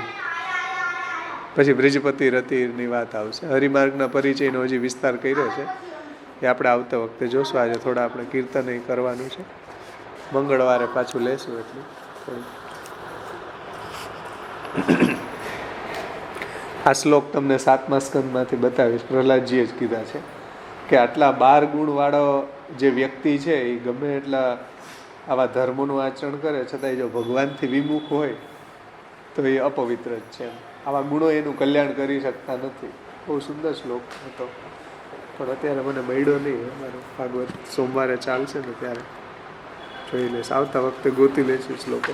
પછી બ્રિજપતિ રતિની વાત આવશે. હરિમાર્ગના પરિચયનો હજી વિસ્તાર કર્યો છે એ આપણે આવતા વખતે જોશું. આજે થોડા આપણે કીર્તન કરવાનું છે, મંગળવારે પાછું લેશું. એટલું આ શ્લોક તમને 7મા સ્કંદમાંથી બતાવીશ. પ્રહલાદજીએ જ કીધા છે કે આટલા 12 ગુણવાળો જે વ્યક્તિ છે એ ગમે એટલા આવા ધર્મોનું આચરણ કરે છતાંય જો ભગવાનથી વિમુખ હોય તો એ અપવિત્ર જ છે. આવા ગુણો એનું કલ્યાણ કરી શકતા નથી. બહુ સુંદર શ્લોક હતો, પણ અત્યારે મને મળ્યો નહીં. અમારો ભાગવત સોમવારે ચાલશે ને ત્યારે જોઈ લઈશ. આવતા વખતે ગોતી લઈશું શ્લોકો.